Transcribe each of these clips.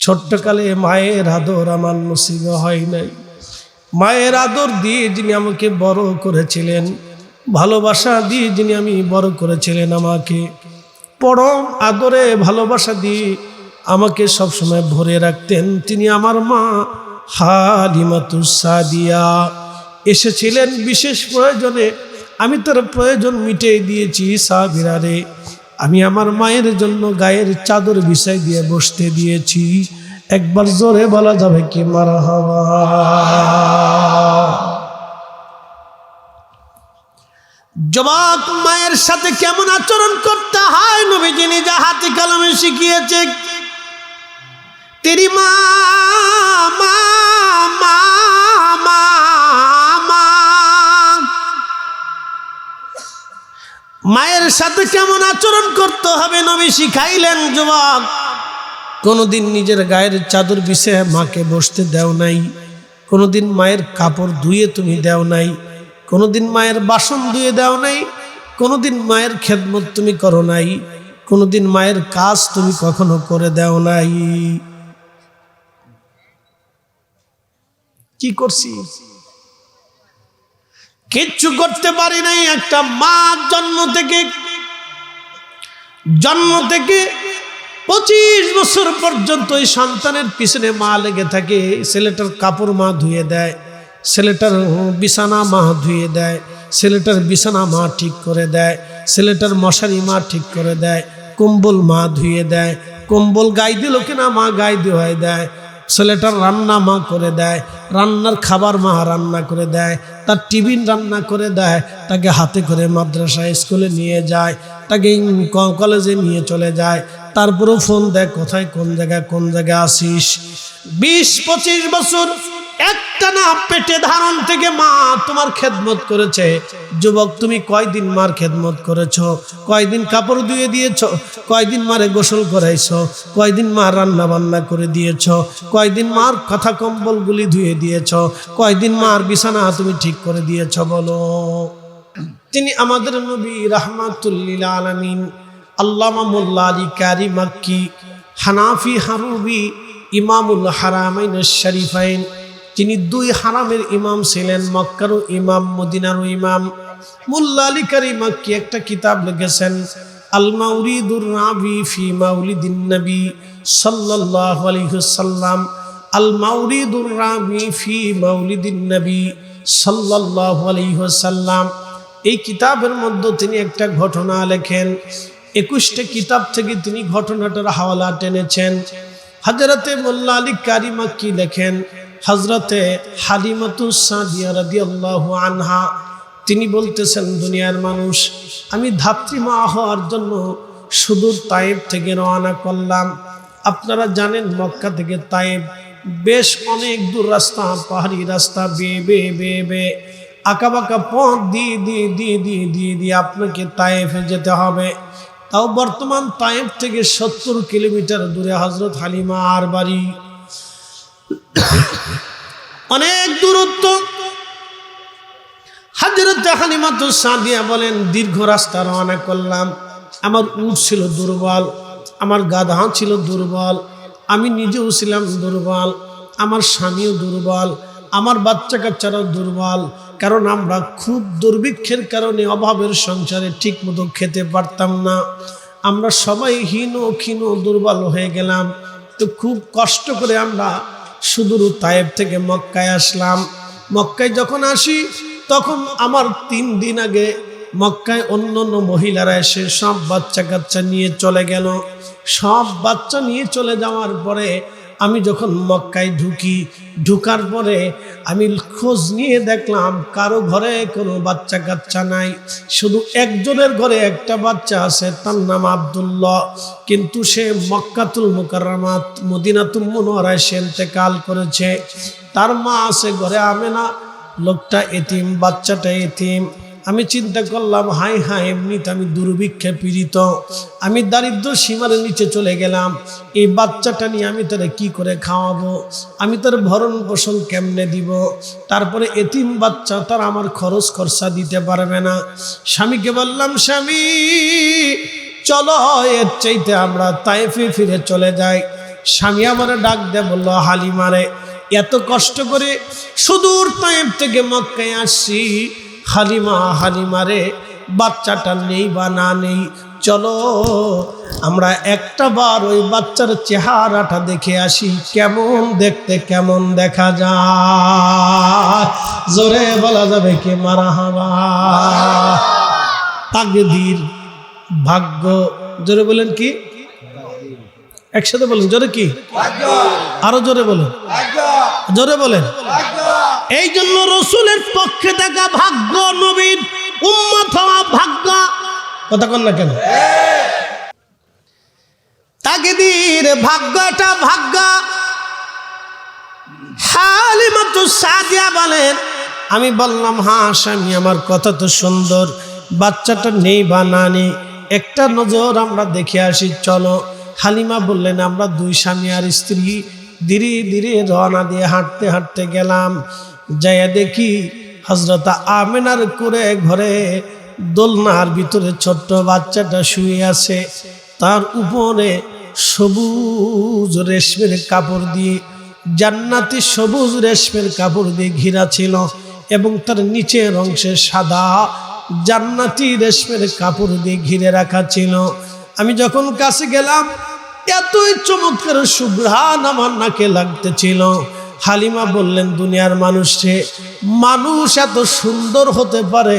ছোট্টকালে মায়ের আদর আমার নসিব হয় নাই। মায়ের আদর দিয়ে যিনি আমাকে বড় করেছিলেন, ভালোবাসা দিয়ে যিনি আমি বড় করেছিলেন, আমাকে পরম আদরে ভালোবাসা দিয়ে আমাকে সবসময় ভরে রাখতেন, তিনি আমার মা হালিমাতুস সাদিয়া। এসেছিলেন বিশেষ প্রয়োজনে, আমি তার প্রয়োজন মিটিয়ে দিয়েছি। সাবিরারে আমি আমার মায়ের জন্য গায়ের চাদর বিছাই দিয়ে বসতে দিয়েছি। একবার জোরে বলা যাবে কি মারহাবা। জবাক মায়ের সাথে কেমন আচরণ করতে হয় নবীজি নিজে হাতে কলমে শিখিয়েছে। তেরি মা মা মা মা মা, মায়ের সাথে কেমন আচরণ করতে হবে নবী শিখাইলেন। যুবক, কোনোদিন নিজের গায়ের চাদর বিছিয়ে মাকে বসতে দেও নাই, কোনোদিন মায়ের কাপড় ধুয়ে তুমি দেও নাই, কোনোদিন মায়ের বাসন ধুয়ে দেও নাই, কোনোদিন মায়ের খেদমত তুমি করো নাই, কোনোদিন মায়ের কাজ তুমি কখনো করে দেও নাই। কি করছি? কিচ্ছু করতে পারি নাই। একটা মা জন্ম থেকে 25 বছর পর্যন্ত এই সন্তানের পিছনে মা লেগে থাকে। ছেলেটার কাপড় মা ধুয়ে দেয়, ছেলেটার বিছানা মা ধুয়ে দেয়, ছেলেটার বিছানা মা ঠিক করে দেয়, ছেলেটার মশারি মা ঠিক করে দেয়, কম্বল মা ধুয়ে দেয়, কম্বল গায়ে দিল কিনা মা গায়ে ধুয়ে দেয়, ছেলেটার রান্না মা করে দেয়, রান্নার খাবার মা রান্না করে দেয়, তার টিফিন রান্না করে দেয়, তাকে হাতে করে মাদ্রাসা স্কুলে নিয়ে যায়, তাকে কলেজে নিয়ে চলে যায়, তারপরেও ফোন দেয় কোথায় কোন জায়গায় আসিস। 20-25 বছর একটা না পেটে ধারণ থেকে মা তোমার খেদমত করেছে। যুবক, তুমি কয়দিন মার খেদমত করেছো? কয়দিন কাপড় ধুয়ে দিয়েছো? কয়দিন মারে গোসল করাইছো? কয়দিন মার রান্না বান্না করে দিয়েছো? কয়দিন মার কথা কম্বলগুলি ধুয়ে দিয়েছো? কয়দিন মার বিছানা তুমি ঠিক করে দিয়েছো? বলো। তিনি আমাদের নবী রাহমাতুল লিল আলামিন আল্লামা মোল্লা আলী কারি মাক্কি হানাফি হারুবি ইমামুল হারামাইন শরীফাইন, তিনি 2 হারামের ইমাম ছিলেন, মক্কারও ইমাম, মদিনারও ইমাম। মোল্লা আলী কারি মাক্কি একটা কিতাব লিখেছেন, আল মাউরিদুর রাবি ফি মাউলিদিন নবী সাল্লাল্লাহু আলাইহি ওয়াসাল্লাম। আল মাউরিদুর রাবি ফি মাউলিদিন নবী সাল্লাল্লাহু আলাইহি ওয়াসাল্লাম। এই কিতাবের মধ্যে তিনি একটা ঘটনা লেখেন। 21টা কিতাব থেকে তিনি ঘটনাটার হাওয়ালা টেনেছেন। হযরতে মোল্লা আলী কারি মাক্কি লেখেন, হযরতে হালিমাতুস সাদিয়া রাদিয়াল্লাহু আনহা তিনি বলতেছেন, দুনিয়ার মানুষ, আমি ধাত্রীমা হওয়ার জন্য সুদূর তায়েব থেকে রওনা করলাম। আপনারা জানেন মক্কা থেকে তায়েব বেশ অনেক দূর রাস্তা, পাহাড়ি রাস্তা, বেয়ে আঁকাবাঁকা পথ দিয়ে আপনাকে তায়েফে যেতে হবে। তাও বর্তমান তায়েফ থেকে 70 কিলোমিটার দূরে হযরত হালিমার বাড়ি, অনেক দূরত্ব। হযরত হালিমাতুস সাদিয়া বলেন, দীর্ঘ রাস্তা রওনা করলাম। আমার উট ছিল দুর্বল, আমার গাধা ছিল দুর্বল, আমি নিজেও ছিলাম দুর্বল, আমার স্বামীও দুর্বল, আমার বাচ্চা কাচ্চারাও দুর্বল। কারণ আমরা খুব দুর্ভিক্ষের কারণে অভাবের সংসারে ঠিক মতো খেতে পারতাম না। আমরা সবাই ক্ষীণ দুর্বল হয়ে গেলাম। তো খুব কষ্ট করে আমরা সুদূর তায়েব থেকে মক্কায় আসলাম। মক্কায় যখন আসি তখন আমার 3 দিন আগে মক্কায় অন্য মহিলারা এসে সব বাচ্চা কাচ্চা নিয়ে চলে গেল। সব বাচ্চা নিয়ে চলে যাওয়ার পরে আমি যখন মক্কায় ঢুকার পরে আমি খোঁজ নিয়ে দেখলাম কারো ঘরে কোনো বাচ্চা কাচ্চা নাই, শুধু একজনের ঘরে একটা বাচ্চা আছে, তার নাম আব্দুল্লাহ। কিন্তু সে মক্কাতুল মুকাররমাত মদিনাতুল মুনাওয়ারায় সে ইন্তেকাল করেছে। তার মা আছে ঘরে আমেনা, লোকটা এতিম, বাচ্চাটা এতিম। আমি চিন্তা করলাম, হাই এমনিতে আমি দুর্ভিক্ষে পীড়িত, আমি দারিদ্র সীমার নিচে চলে গেলাম, এই বাচ্চাটা নিয়ে আমি তারে কি করে খাওয়াবো, আমি তার ভরণ পোষণ কেমনে দিব? তারপরে এতিম বাচ্চা, তার আমার খরচ খরচা দিতে পারবে না। স্বামীকে বললাম, স্বামী চলো এর চাইতে আমরা তায়েফে ফিরে চলে যাই। স্বামী আমারে ডাক দিয়ে বলল, হালিমারে, এত কষ্ট করে সুদূর তায়েফ থেকে মক্কায় আসছি, হালিমারে বাচ্চাটা নেই বা না নেই, চলো আমরা একটা বার ওই বাচ্চার চেহারাটা দেখে আসি, কেমন দেখতে, কেমন দেখা যায়। জোরে বলা যাবে কি মারহাবা। তাকদীর, ভাগ্য, জোরে বলেন কি, একসাথে বলেন জোরে কি, আরো জোরে বলেন, জোরে বলেন। এই জন্য রসুলের পক্ষে থাকা ভাগ্য, নবীর উম্মত হওয়া ভাগ্য, কথা কন না কেন? তাকদীর, ভাগ্যটা ভাগ্য। হালিমাতুস সাদিয়া বলেন, আমি বললাম, হ্যাঁ স্বামী আমার কথা তো সুন্দর, বাচ্চাটা নেই বা না নেই, একটা নজর আমরা দেখে আসি, চলো। হালিমা বললেন, আমরা দুই স্বামী আর স্ত্রী ধীরে ধীরে রওনা দিয়ে হাঁটতে হাঁটতে গেলাম। যাইয়া দেখি হযরত আমেনার করে ঘরে দোলনার ভিতরে ছোট্ট বাচ্চাটা শুয়ে আছে, তার উপরে সবুজ রেশমের কাপড় দিয়ে, জান্নাতি সবুজ রেশমের কাপড় দিয়ে ঘেরা ছিল, এবং তার নিচের অংশে সাদা জান্নাতি রেশমের কাপড় দিয়ে ঘিরে রাখা ছিল। আমি যখন কাছে গেলাম, এতই চমৎকার সুঘ্রাণ আমার নাকে লাগতেছিল। হালিমা বললেন, দুনিয়ার মানুষ এত সুন্দর হতে পারে,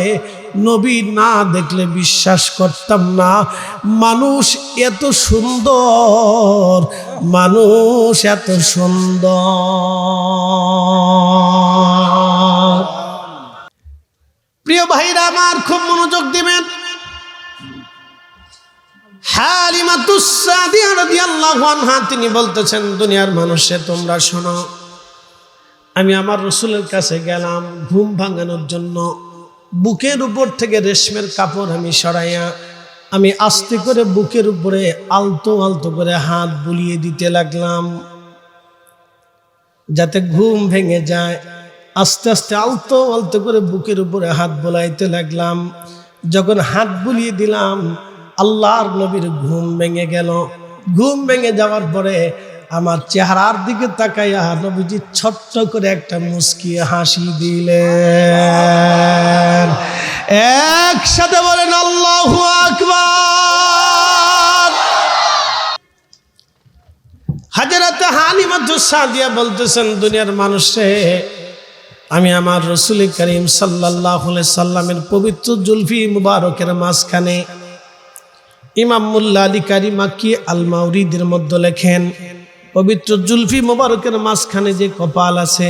নবী না দেখলে বিশ্বাস করতাম না। মানুষ এত সুন্দর, মানুষ এত সুন্দর। প্রিয় ভাইরা আমার, খুব মনোযোগ দিবেন। হালিমাতুস সাদিয়া রাদিয়াল্লাহু আনহা তিনি বলতেছেন, দুনিয়ার মানুষে তোমরা শোনো, আমি আমার রসুলের কাছে গেলাম ঘুম ভাঙানোর জন্য। বুকের উপর থেকে রেশমের কাপড় আমি সরাইয়া, আমি আস্তে করে বুকের উপরে আলতো আলতো করে হাত বুলিয়ে দিতে লাগলাম, যাতে ঘুম ভেঙে যায়। আস্তে আস্তে আলতো আলতো করে বুকের উপরে হাত বোলাইতে লাগলাম। যখন হাত বুলিয়ে দিলাম, আল্লাহর নবীর ঘুম ভেঙে গেল। ঘুম ভেঙে যাওয়ার পরে আমার চেহারার দিকে তাকাইয়া নবীজি ছোট্ট করে একটা মুস্কি হাসি দিলেন। একসাথে বলেন আল্লাহু আকবার। হযরত হালিমাতুস সাদিয়া বলতেছেন, দুনিয়ার মানুষে আমি আমার রাসূল করিম সাল্লাল্লাহু আলাইহি সাল্লামের পবিত্র জুলফি মুবারকের মাঝখানে, ইমাম মুল্লা আলী কারি মাক্কি আল মাউরিদের মধ্যে লেখেন, পবিত্র জুলফি মুবারকের মাঝখানে যে কপাল আছে,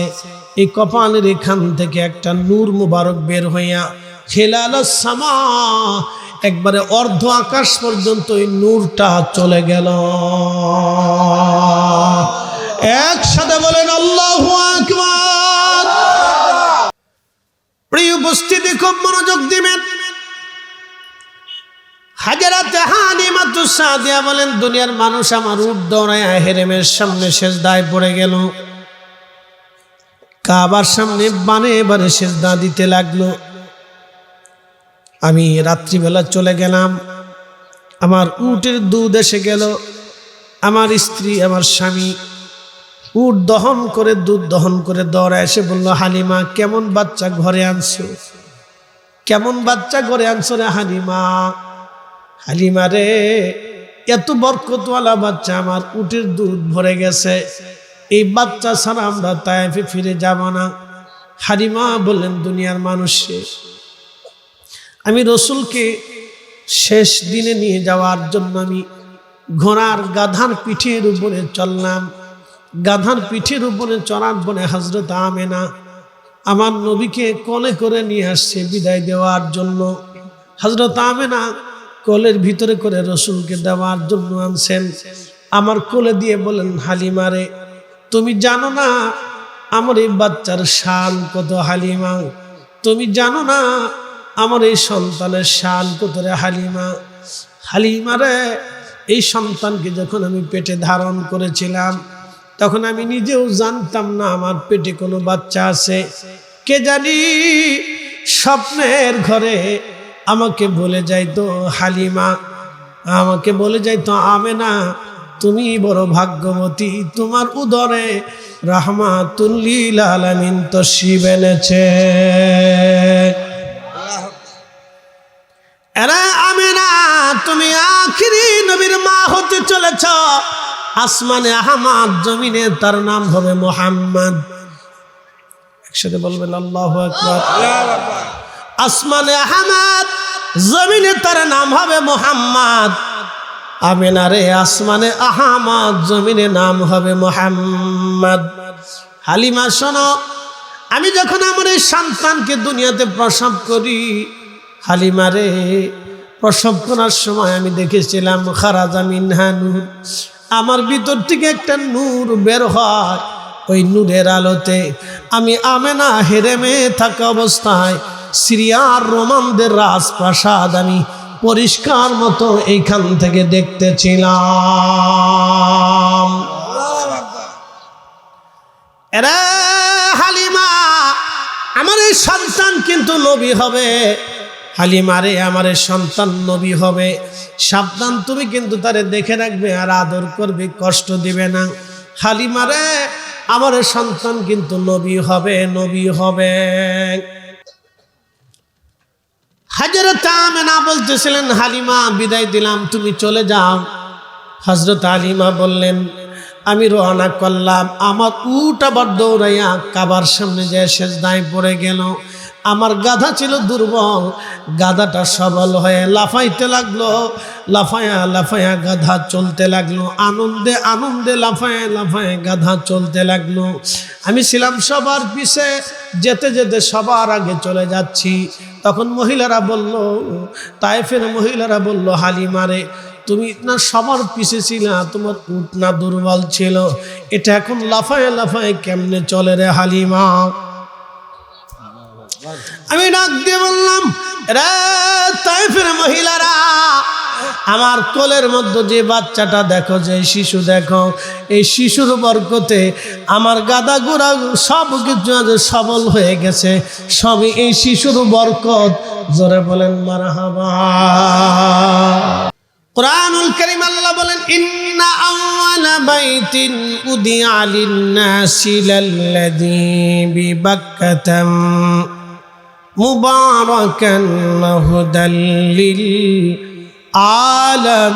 এই কপালের এখান থেকে একটা নূর মুবারক বের হইয়া খেলালাস সামা, একবারে অর্ধ আকাশ পর্যন্ত এই নূরটা চলে গেল। একসাথে বলেন আল্লাহু আকবার। প্রিয় উপস্থিতি, খুব মনোযোগ দিবেন। হযরত হালিমাতুস সাদিয়া বলেন, দুনিয়ার মানুষ আমার উট দৌড়ায় হেরেমের সামনে সেজদায় পড়ে গেল। কাবার সামনে বানে বানে সেজদা দিতে লাগলো। আমি রাত্রিবেলা চলে গেলাম, আমার উটের দুধ এসে গেল। আমার স্ত্রী, আমার স্বামী উট দহন করে, দুধ দহন করে দৌড়ায় এসে বলল, হালিমা কেমন বাচ্চা ঘরে আনছো, কেমন বাচ্চা ঘরে আনছো রে হালিমা। হালিমা রে, এত বরকতওয়ালা বাচ্চা, আমার উটের দুধ ভরে গেছে, এই বাচ্চা ছাড়া আমরা তায়েফে ফিরে যাব না। হালিমা বললেন, দুনিয়ার মানুষে আমি রসুলকে শেষ দিনে নিয়ে যাওয়ার জন্য আমি ঘোড়ার গাধার পিঠের উপরে চললাম। গাধার পিঠের উপরে চড়ার পরে হযরত আমেনা আমার নবীকে কোলে করে নিয়ে আসছে বিদায় দেওয়ার জন্য। হযরত আমেনা কোলের ভিতরে করে রসুলকে দেওয়ার জন্য আনছেন। আমার কোলে দিয়ে বলেন, হালিমারে তুমি জানো না আমার এই বাচ্চার শান কত হালিমা, তুমি জানো না আমার এই সন্তানের শান কত রে হালিমা। হালিমারে, এই সন্তানকে যখন আমি পেটে ধারণ করেছিলাম, তখন আমি নিজেও জানতাম না আমার পেটে কোনো বাচ্চা আছে। কে জানি স্বপ্নের ঘরে আমাকে বলে যাইতো হালিমা, আমাকে বলে যাইতো আমেনা, তুমি বড় ভাগ্যবতী, তোমার উদরে রাহমাতুল লিল আলামিন তশরিফ এনেছে। এরা আমিনা, তুমি আখিরি নবীর মা হতে চলেছ। আসমানে আহমদ, জমিনে তার নাম হবে মুহাম্মদ। একসাথে বলবেন আল্লাহু আকবার। আসমানে আহমদ, জমিনে তার নাম হবে মুহাম্মদ। আমিনা রে, আসমানে আহমদ, জমিনে নাম হবে মুহাম্মদ। হালিমা শোনো, আমি যখন আমার এই সন্তানকে দুনিয়াতে প্রসব করি, হালিমা রে, প্রসব করার সময় আমি দেখেছিলাম খারাজা মিনহা নূর, আমার ভিতর থেকে একটা নূর বের হয়। ওই নূরের আলোতে আমি আমেনা হেরেমে থাকা অবস্থায় সিরিয়ার রোমানদের রাজপ্রাসাদ আমি পরিষ্কার মতো এইখান থেকে দেখতেছিলাম। এরা হালিমা, আমার এই সন্তান কিন্তু নবী হবে। হালিমা রে, আমার এই সন্তান নবী হবে, সাবধান, তুমি কিন্তু তারে দেখে রাখবে আর আদর করবে, কষ্ট দিবে না। হালিমা রে, আমার এই সন্তান কিন্তু নবী হবে, নবী হবে। হযরত আমিনা বলতেছিলেন, হালিমা বিদায় দিলাম, তুমি চলে যাও। হযরত হালিমা বললেন, আমি রওনা করলাম। আমার উট আবার দৌড়াইয়া কাবার সামনে যে সেজদায় পড়ে গেল। আমার গাধা ছিল দুর্বল, গাধাটা সবল হয়ে লাফাইতে লাগলো। লাফায়া লাফায়া গাধা চলতে লাগলো, আনন্দে আনন্দে লাফায়া লাফায়া গাধা চলতে লাগলো। আমি ছিলাম সবার পিছে, যেতে যেতে সবার আগে চলে যাচ্ছি। তখন মহিলারা বলল, তায়েফের মহিলারা বলল, হালিমারে, তুমি না সবার পিছে ছিলা, তোমার উট না দুর্বল ছিল, এটা এখন লাফায় লাফায় কেমনে চলে রে হালিমা? আমি ডাক দিয়ে বললাম, রে তায়েফের মহিলারা, আমার কোলের মধ্যে যে বাচ্চাটা দেখো, যে শিশু দেখো, এই শিশুর বরকতে আমার গাদা গোড়া সব কিছু আজ সবল হয়ে গেছে, সবই এই শিশুর বরকত। জোরে বলেন মারহাবা। কুরআনুল কারীম আল্লাহ বলেন, ইন্না আউয়ালা বাইতিন উদিআ লিন-নাসি লাল্লাযী বিবাক্কাতাম মুবারাকান হুদাল লিল আলামিন।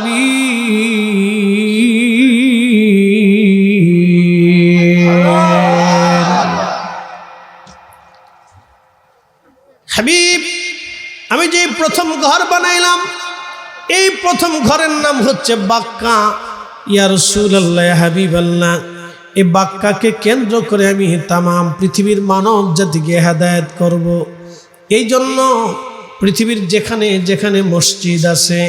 হাবিব, আমি যে প্রথম ঘর বানাইলাম, এই প্রথম ঘরের নাম হচ্ছে বাক্কা। ইয়া রাসূলুল্লাহ, ইয়া হাবিবাল্লাহ, এই বাক্কাকে কেন্দ্র করে আমি তামাম পৃথিবীর মানব জাতিকে হেদায়েত করব। এই জন্য পৃথিবীর যেখানে যেখানে মসজিদ আছে,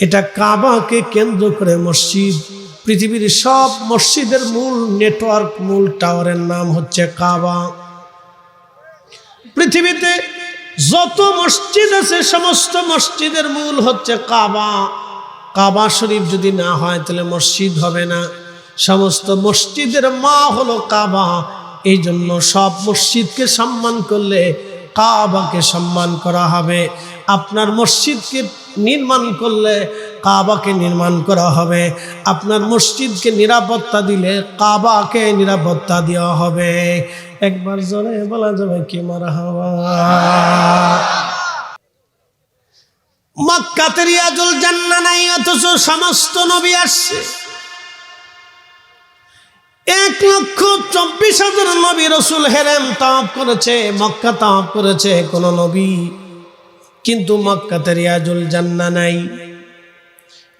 এটা কাবাকে কেন্দ্র করে মসজিদ। পৃথিবীর সব মসজিদের মূল নেটওয়ার্ক, মূল টাওয়ারের নাম হচ্ছে কাবা। পৃথিবীতে যত মসজিদ আছে, সমস্ত মসজিদের মূল হচ্ছে কাবা। কাবা শরীফ যদি না হয় তাহলে মসজিদ হবে না। সমস্ত মসজিদের মা হলো কাবা। এই জন্য সব মসজিদকে সম্মান করলে কাবাকে সম্মান করা হবে। আপনার মসজিদকে নির্মাণ করলে কাবাকে নির্মাণ করা হবে। আপনার মসজিদকে নিরাপত্তা দিলে কাবাকে নিরাপত্তা দেওয়া হবে। একবার জোরে বলা যাবে কি মারহাবা। মক্কাতে রিয়াজুল জান্নাহ নাই, অথচ সমস্ত নবী আসছে। 1,24,000 নবী রাসূল হেরেম তাওয়াফ করেছে, মক্কা তাওয়াফ করেছে কোন নবী, কিন্তু মক্কাতে রিয়াজুল জান্নাহ নাই।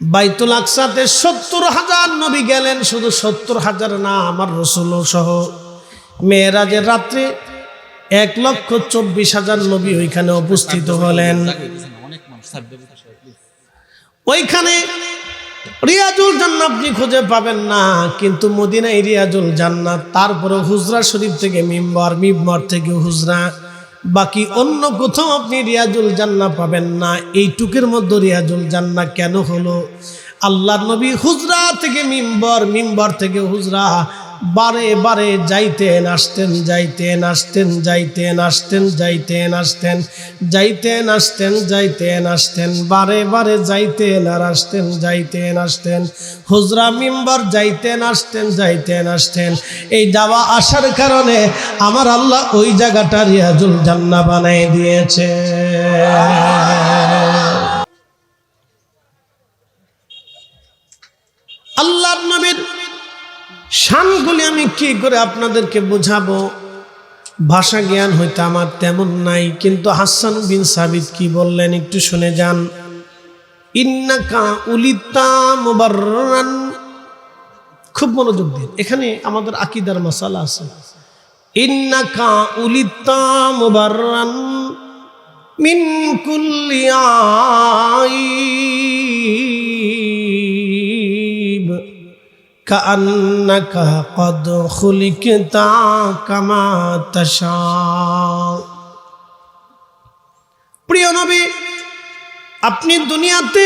বাইতুল আকসাতে 70,000 নবী গেলেন, শুধু 70,000 না, আমার রাসূল সহ। মেরাজের রাত্রে 1,24,000 নবী ওইখানে উপস্থিত হলেন। ওইখানে রিয়াজুল জান্নাত আপনি খুঁজে পাবেন না, কিন্তু মদিনায় রিয়াজুল জান্নাত। তারপরে হুজরা শরীফ থেকে মিম্বর, মিম্বর থেকে হুজরা, বাকি অন্য কোথাও আপনি রিয়াজুল জান্নাত পাবেন না। এইটুকের মধ্যে রিয়াজুল জান্নাত কেন হলো? আল্লাহর নবী হুজরা থেকে মিম্বর, মিম্বর থেকে হুজরা, বারে বারে যাইতেন আসতেন, যাইতেন আসতেন, যাইতেন আসতেন, যাইতেন আসতেন, যাইতেন আসতেন, যাইতেন আসতেন, বারে বারে যাইতেন আর আসতেন, যাইতেন আসতেন, হুজরা মিম্বর যাইতেন আসতেন, যাইতেন আসতেন। এই যাওয়া আসার কারণে আমার আল্লাহ ওই জায়গাটা রিয়াজুল জান্নাহ বানাই দিয়েছে। আল্লাহর নবীর শানগুলি আমি কি করে আপনাদেরকে বোঝাবো? ভাষা জ্ঞান হয়তো আমার তেমন নাই, কিন্তু হাসান বিন সাবিত কি বললেন একটু শুনে যান। ইন্নাকা উলিতা মুবাররান, খুব মনোযোগ দিন, এখানে আমাদের আকীদার মাসালা আছে। ইন্নাকা উলিতা মুবাররান মিন কুল্লি আইব কাআন্নাকা কদ খুলিকতা কামা তাশা। প্রিয় নবী, আপনি দুনিয়াতে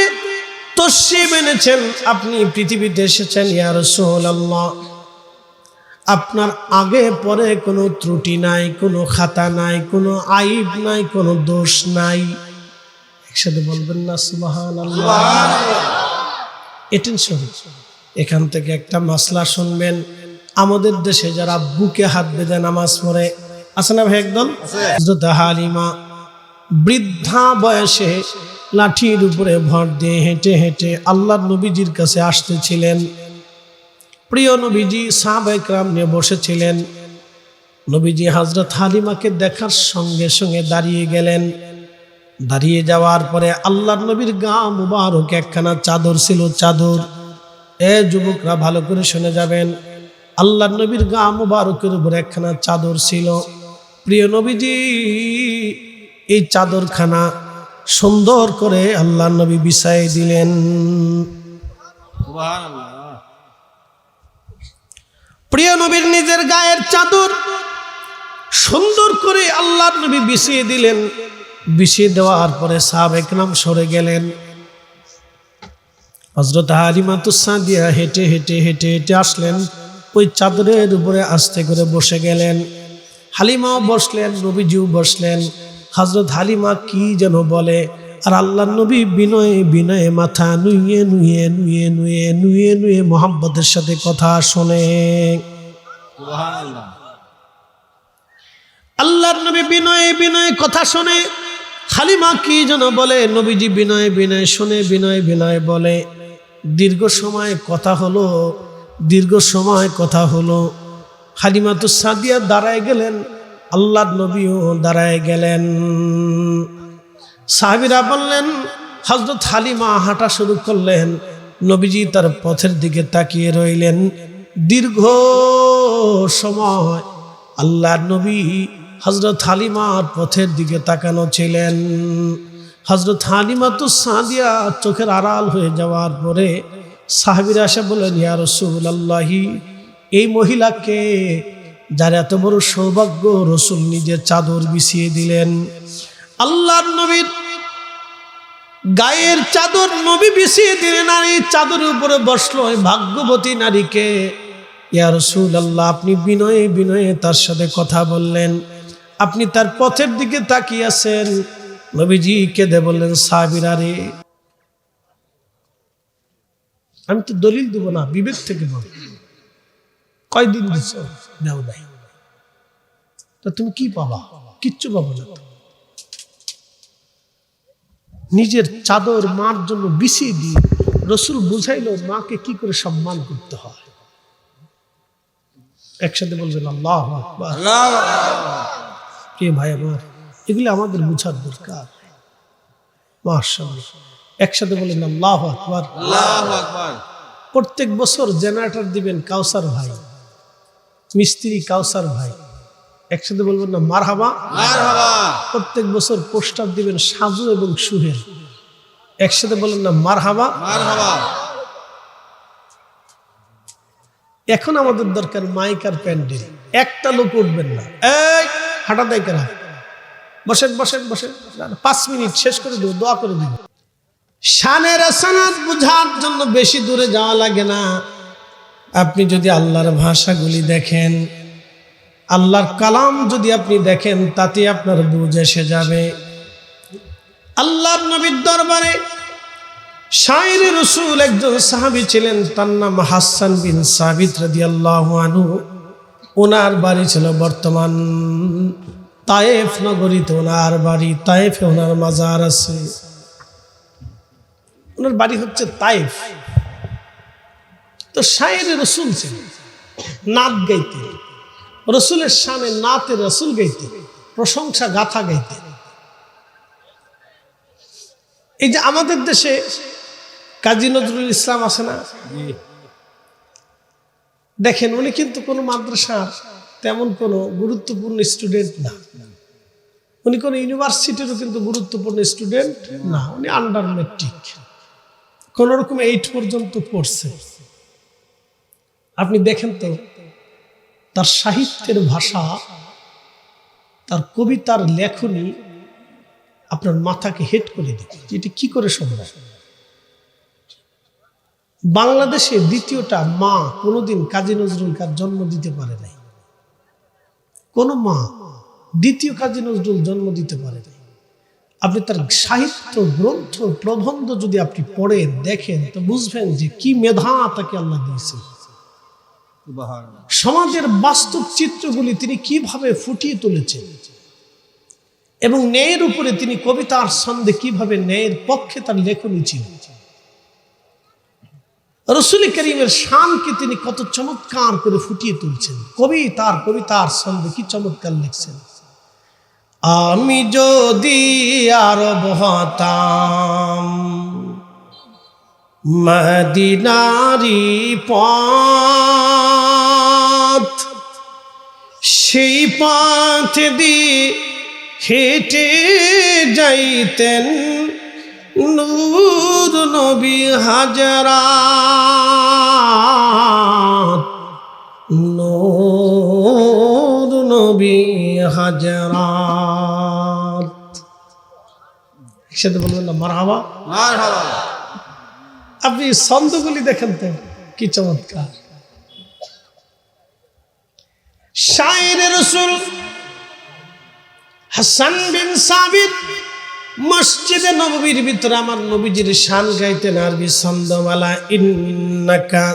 তশরিফ এনেছেন, আপনি পৃথিবীতে এসেছেন ইয়া রাসূলুল্লাহ, আপনার আগে পরে কোনো ত্রুটি নাই, কোনো খাতা নাই, কোনো আইব নাই, কোনো দোষ নাই। একসাথে বলবেন না সুবহানাল্লাহ। এটেনশন, এখান থেকে একটা মাসলা শুনবেন। আমাদের দেশে যারা বুকে হাত বেঁধে নামাজ পড়ে আছে না ভাই, একদল হযরত হালিমা বৃদ্ধা বয়সে লাঠির উপরে ভর দিয়ে হেঁটে হেঁটে আল্লাহর নবীজির কাছে আসতেছিলেন। প্রিয় নবীজি সাহাবায়ে কেরাম নিয়ে বসেছিলেন। নবীজি হযরত হালিমাকে দেখার সঙ্গে সঙ্গে দাঁড়িয়ে গেলেন। দাঁড়িয়ে যাওয়ার পরে আল্লাহর নবীর গা মুবারক একখানা চাদর ছিল, চাদর। এ যুবকরা ভালো করে শুনে যাবেন, আল্লাহর নবীর গা মুবারকের উপর একখানা চাদর ছিল। প্রিয় নবীজি এই চাদরখানা সুন্দর করে আল্লাহর নবী বিছাই দিলেন। সুবহানাল্লাহ। প্রিয় নবীর নিজের গায়ের চাদর সুন্দর করে আল্লাহর নবী বিছিয়ে দিলেন। বিছিয়ে দেওয়ার পরে সাহাবায়ে কেরাম সরে গেলেন। হযরত হালিমাতুস সাদিয়া হেঁটে হেঁটে হেঁটে হেঁটে আসলেন, ওই চাদরের উপরে আস্তে করে বসে গেলেন। হালিমাও বসলেন, নবীজিও বসলেন। হযরত হালিমা কি যেন বলে, আর আল্লাহর নবী বিনয়ে বিনয়ে মাথা নুয়ে নুয়ে নুয়ে নুয়ে নুয়ে নুয়ে মোহাম্মদের সাথে কথা শোনে। সুবহানাল্লাহ। আল্লাহর নবী বিনয়ে বিনয়ে কথা শোনে। হালিমা কি যেন বলে, নবীজি বিনয়ে বিনয়ে শুনে, বিনয়ে বিনয়ে বলে। দীর্ঘ সময় কথা হলো, দীর্ঘ সময় কথা হলো। হালিমাতুস সাদিয়া দাঁড়ায় গেলেন, আল্লাহর নবীও দাঁড়ায় গেলেন। সাহাবীরা বললেন, হযরত হালিমা হাঁটা শুরু করলেন। নবীজি তার পথের দিকে তাকিয়ে রইলেন। দীর্ঘ সময় আল্লাহর নবী হযরত হালিমার পথের দিকে তাকানো ছিলেন। হযরত হালিমাতুস সাদিয়া চোখের আড়াল হয়ে যাওয়ার পরে সাহাবীরা এসে বললেন, ইয়া রাসূলুল্লাহি, এই মহিলাকে যার এত বড় সৌভাগ্য, রাসূল নিজের চাদর বিছিয়ে দিলেন। আল্লাহর নবীর গায়ের চাদর নবী বিছিয়ে দিলেন, আর এই চাদরের উপরে বসলো এই ভাগ্যবতী নারীকে। ইয়া রাসূলুল্লাহ, আপনি বিনয়ে বিনয়ে তার সাথে কথা বললেন, আপনি তার পথের দিকে তাকিয়ে আছেন। নবীজি কেঁদে বললেন, সাহাবীরা রে, আমি তো দলিল দেব না, বিবেক থেকে বল, কয়দিন দিচ্ছ দেও নাই, তা তুমি কি পাবা? কিচ্ছু পাবো না। নিজের চাদর মার জন্য বিছিয়ে দিয়ে রাসূল বুঝাইলো মাকে কি করে সম্মান করতে হয়। একসাথে বলবেন আল্লাহু আকবার। কে ভাই আমার, এগুলো আমাদের বুঝার দরকার। মাশাআল্লাহ, একসাথে বলেন আল্লাহু আকবার। আল্লাহু আকবার। প্রত্যেক বছর জেনারেটর দিবেন কাউসার ভাই, মিস্ত্রি কাউসার ভাই। একসাথে বলবেন না মারহাবা। মারহাবা। প্রত্যেক বছর পোস্টার দিবেন সাজু এবং সুহেল। একসাথে বলেন না মারহাবা। মারহাবা। এখন আমাদের দরকার মাইক আর প্যান্ডেল। একটা লোক উঠবেন না, এই হাঁটা দেয় কেন, বসেন বসেন বসেন, 5 মিনিট শেষ করে দেব, দোয়া করে দিব। শানের সানাত বুঝার জন্য বেশি দূরে যাওয়া লাগে না। আপনি যদি আল্লাহর ভাষাগুলি দেখেন, আল্লাহর কালাম যদি আপনি দেখেন, তাতে আপনার বুঝ এসে যাবে। আল্লাহর নবীর দরবারে শায়ের রাসূল একজন সাহাবী ছিলেন, তার নাম হাসান বিন সাবিত রাদিয়াল্লাহু আনহু। ওনার বাড়ি ছিল বর্তমান তায়েফ নগরীতে। ওনার বাড়ি তায়েফে, ওনার মাজার আছে। ওনার বাড়ি হচ্ছে তায়েফ। তো শায়ের রাসূল ছিলেন, নাত গাইতেন, রসুলের শানে নাতে রসুল গাইতেন, প্রশংসা গাথা গাইতেন। এই যে আমাদের দেশে কাজী নজরুল ইসলাম আছে না, দেখেন উনি কিন্তু কোনো মাদ্রাসার তেমন কোনো গুরুত্বপূর্ণ স্টুডেন্ট না, উনি কোনো ইউনিভার্সিটিরও কিন্তু গুরুত্বপূর্ণ স্টুডেন্ট না, উনি আন্ডার ম্যাট্রিক, কোন রকম 8 পর্যন্ত পড়ছে। আপনি দেখেন তো তার সাহিত্যের ভাষা, তার কবিতার লেখনী আপনার মাথাকে হেট করে দেবে, এটি কি করে সম্ভব। বাংলাদেশে দ্বিতীয়টা মা কোনোদিন কাজী নজরুলকে জন্ম দিতে পারে নাই, কোন মা দ্বিতীয় কাজী নজরুল জন্ম দিতে পারে নাই। আপনি তার সাহিত্য গ্রন্থ প্রবন্ধ যদি আপনি পড়েন দেখেন তো বুঝবেন যে কি মেধা তাকে আল্লাহ দিয়েছে। সমাজের বাস্তব চিত্রগুলি তিনি কিভাবে ফুটিয়ে তুলেছেন এবং ন্যায়ের উপরে তিনি কবিতার ছন্দে কিভাবে ন্যায়ের পক্ষে তার লেখনী ছিল। রাসূল করিমের শানকে তিনি কত চমৎকার করে ফুটিয়ে তুলছেন। কবি তার কবিতার ছন্দে কি চমৎকার লিখছেন। আমি যদি আরব হতাম মদিনারি পথ, সেই পথ দিয়ে হেঁটে যাইতেন নূর নবী হাজরাত, নূর নবী হাজরাত। একসাথে বলবেন না মারহাবা? মারহাবা। আপনি ছন্দগুলি দেখেন তো কি চমৎকার। শায়ের রাসূল হাসান বিন সাবিত মসজিদে নববীর ভিতরে আমার নবীজির শান গাইতেন আরবি ছন্দমালা। ইন্নাকা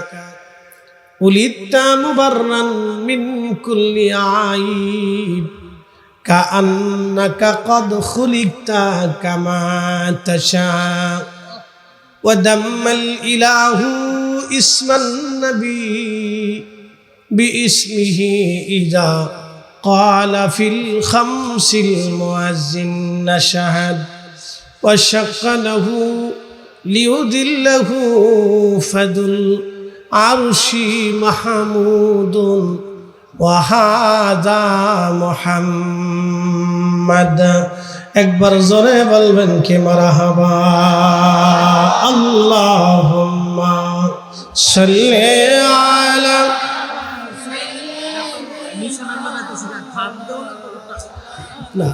উলিদতা মুবাররান মিন কুল্লি আইব কাআন্নাকা কদ খুলিকতা কামা তাশা ওয়া দাম্মাল ইলাহু ইসমান নবী বিইসমিহি ইজা قال في الخمس المؤذن نشهد وشق له ليدله فذو العرش محمود وهذا محمد। একবার জোরে বলবেন কি মারহাবা। আল্লাহুম্মা সাল্লি আলা না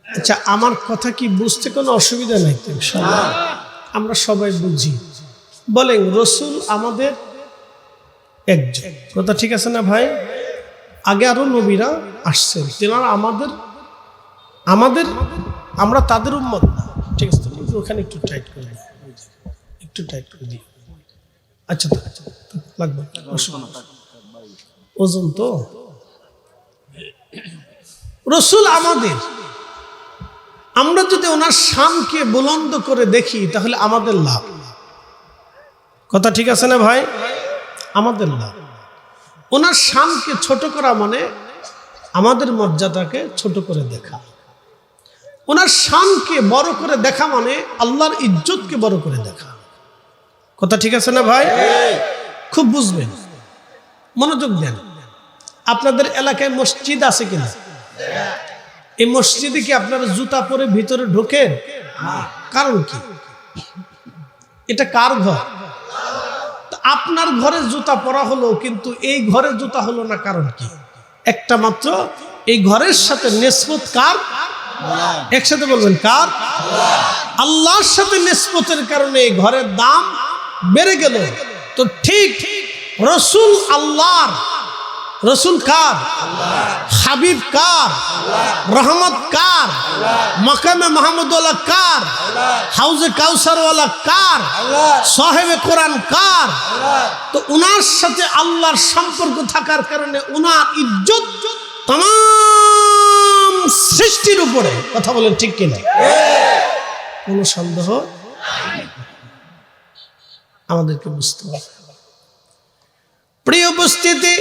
আচ্ছা, আমার কথা কি বুঝতে কোনো অসুবিধা নাই তো? ইনশাআল্লাহ আমরা সবাই বুঝি। বলেন রাসূল আমাদের একজন, কথা ঠিক আছে না ভাই? আগে আরো নবীরা আসছেন, তেনারা আমাদের আমরা তাদের উম্মত না। ঠিক আছে, ওখানে একটু টাইট করে দিই, একটু টাইট করে দিই। আচ্ছা লাগবে ওজন তো। রাসূল আমাদের, আমরা যদি ওনার শানকে বুলন্দ করে দেখি তাহলে আমাদের লাভ, কথা ঠিক আছে না ভাই? আমাদের লাভ। ওনার শানকে ছোট করা মানে আমাদের মর্যাদাকে ছোট করে দেখা। ওনার শানকে বড় করে দেখা মানে আল্লাহর ইজ্জতকে বড় করে দেখা, কথা ঠিক আছে না ভাই? খুব বুঝবেন, মনোযোগ দেন। আপনাদের এলাকায় মসজিদ আছে কিনা? এই মসজিদে কি আপনারা জুতা পরে ভিতরে ঢোকেন? কারণ কি? এটা কার ঘর? আপনার ঘরে জুতা পরা হলো, কিন্তু এই ঘরে জুতা হলো না, কারণ কি? একটা মাত্র, এই ঘরের সাথে নিসবত কার? একসাথে বলবেন কার? আল্লাহর সাথে নিসবতের কারণে এই ঘরের দাম বেড়ে গেল। তো ঠিক রসুল আল্লাহর, রসুল কার? হাবিব কার? রহমত কার? মাকামে মাহমুদওয়ালা কার? হাউজে কাউসারওয়ালা কার? সাহেবে কোরআন কার? তো উনার সাথে আল্লাহর সম্পর্ক থাকার কারণে উনার ইজ্জত तमाम সৃষ্টির উপরে। কথা বলেন ঠিক কিনা? কোনো সন্দেহ আমাদেরকে বুঝতে হবে। প্রিয় উপস্থিতি,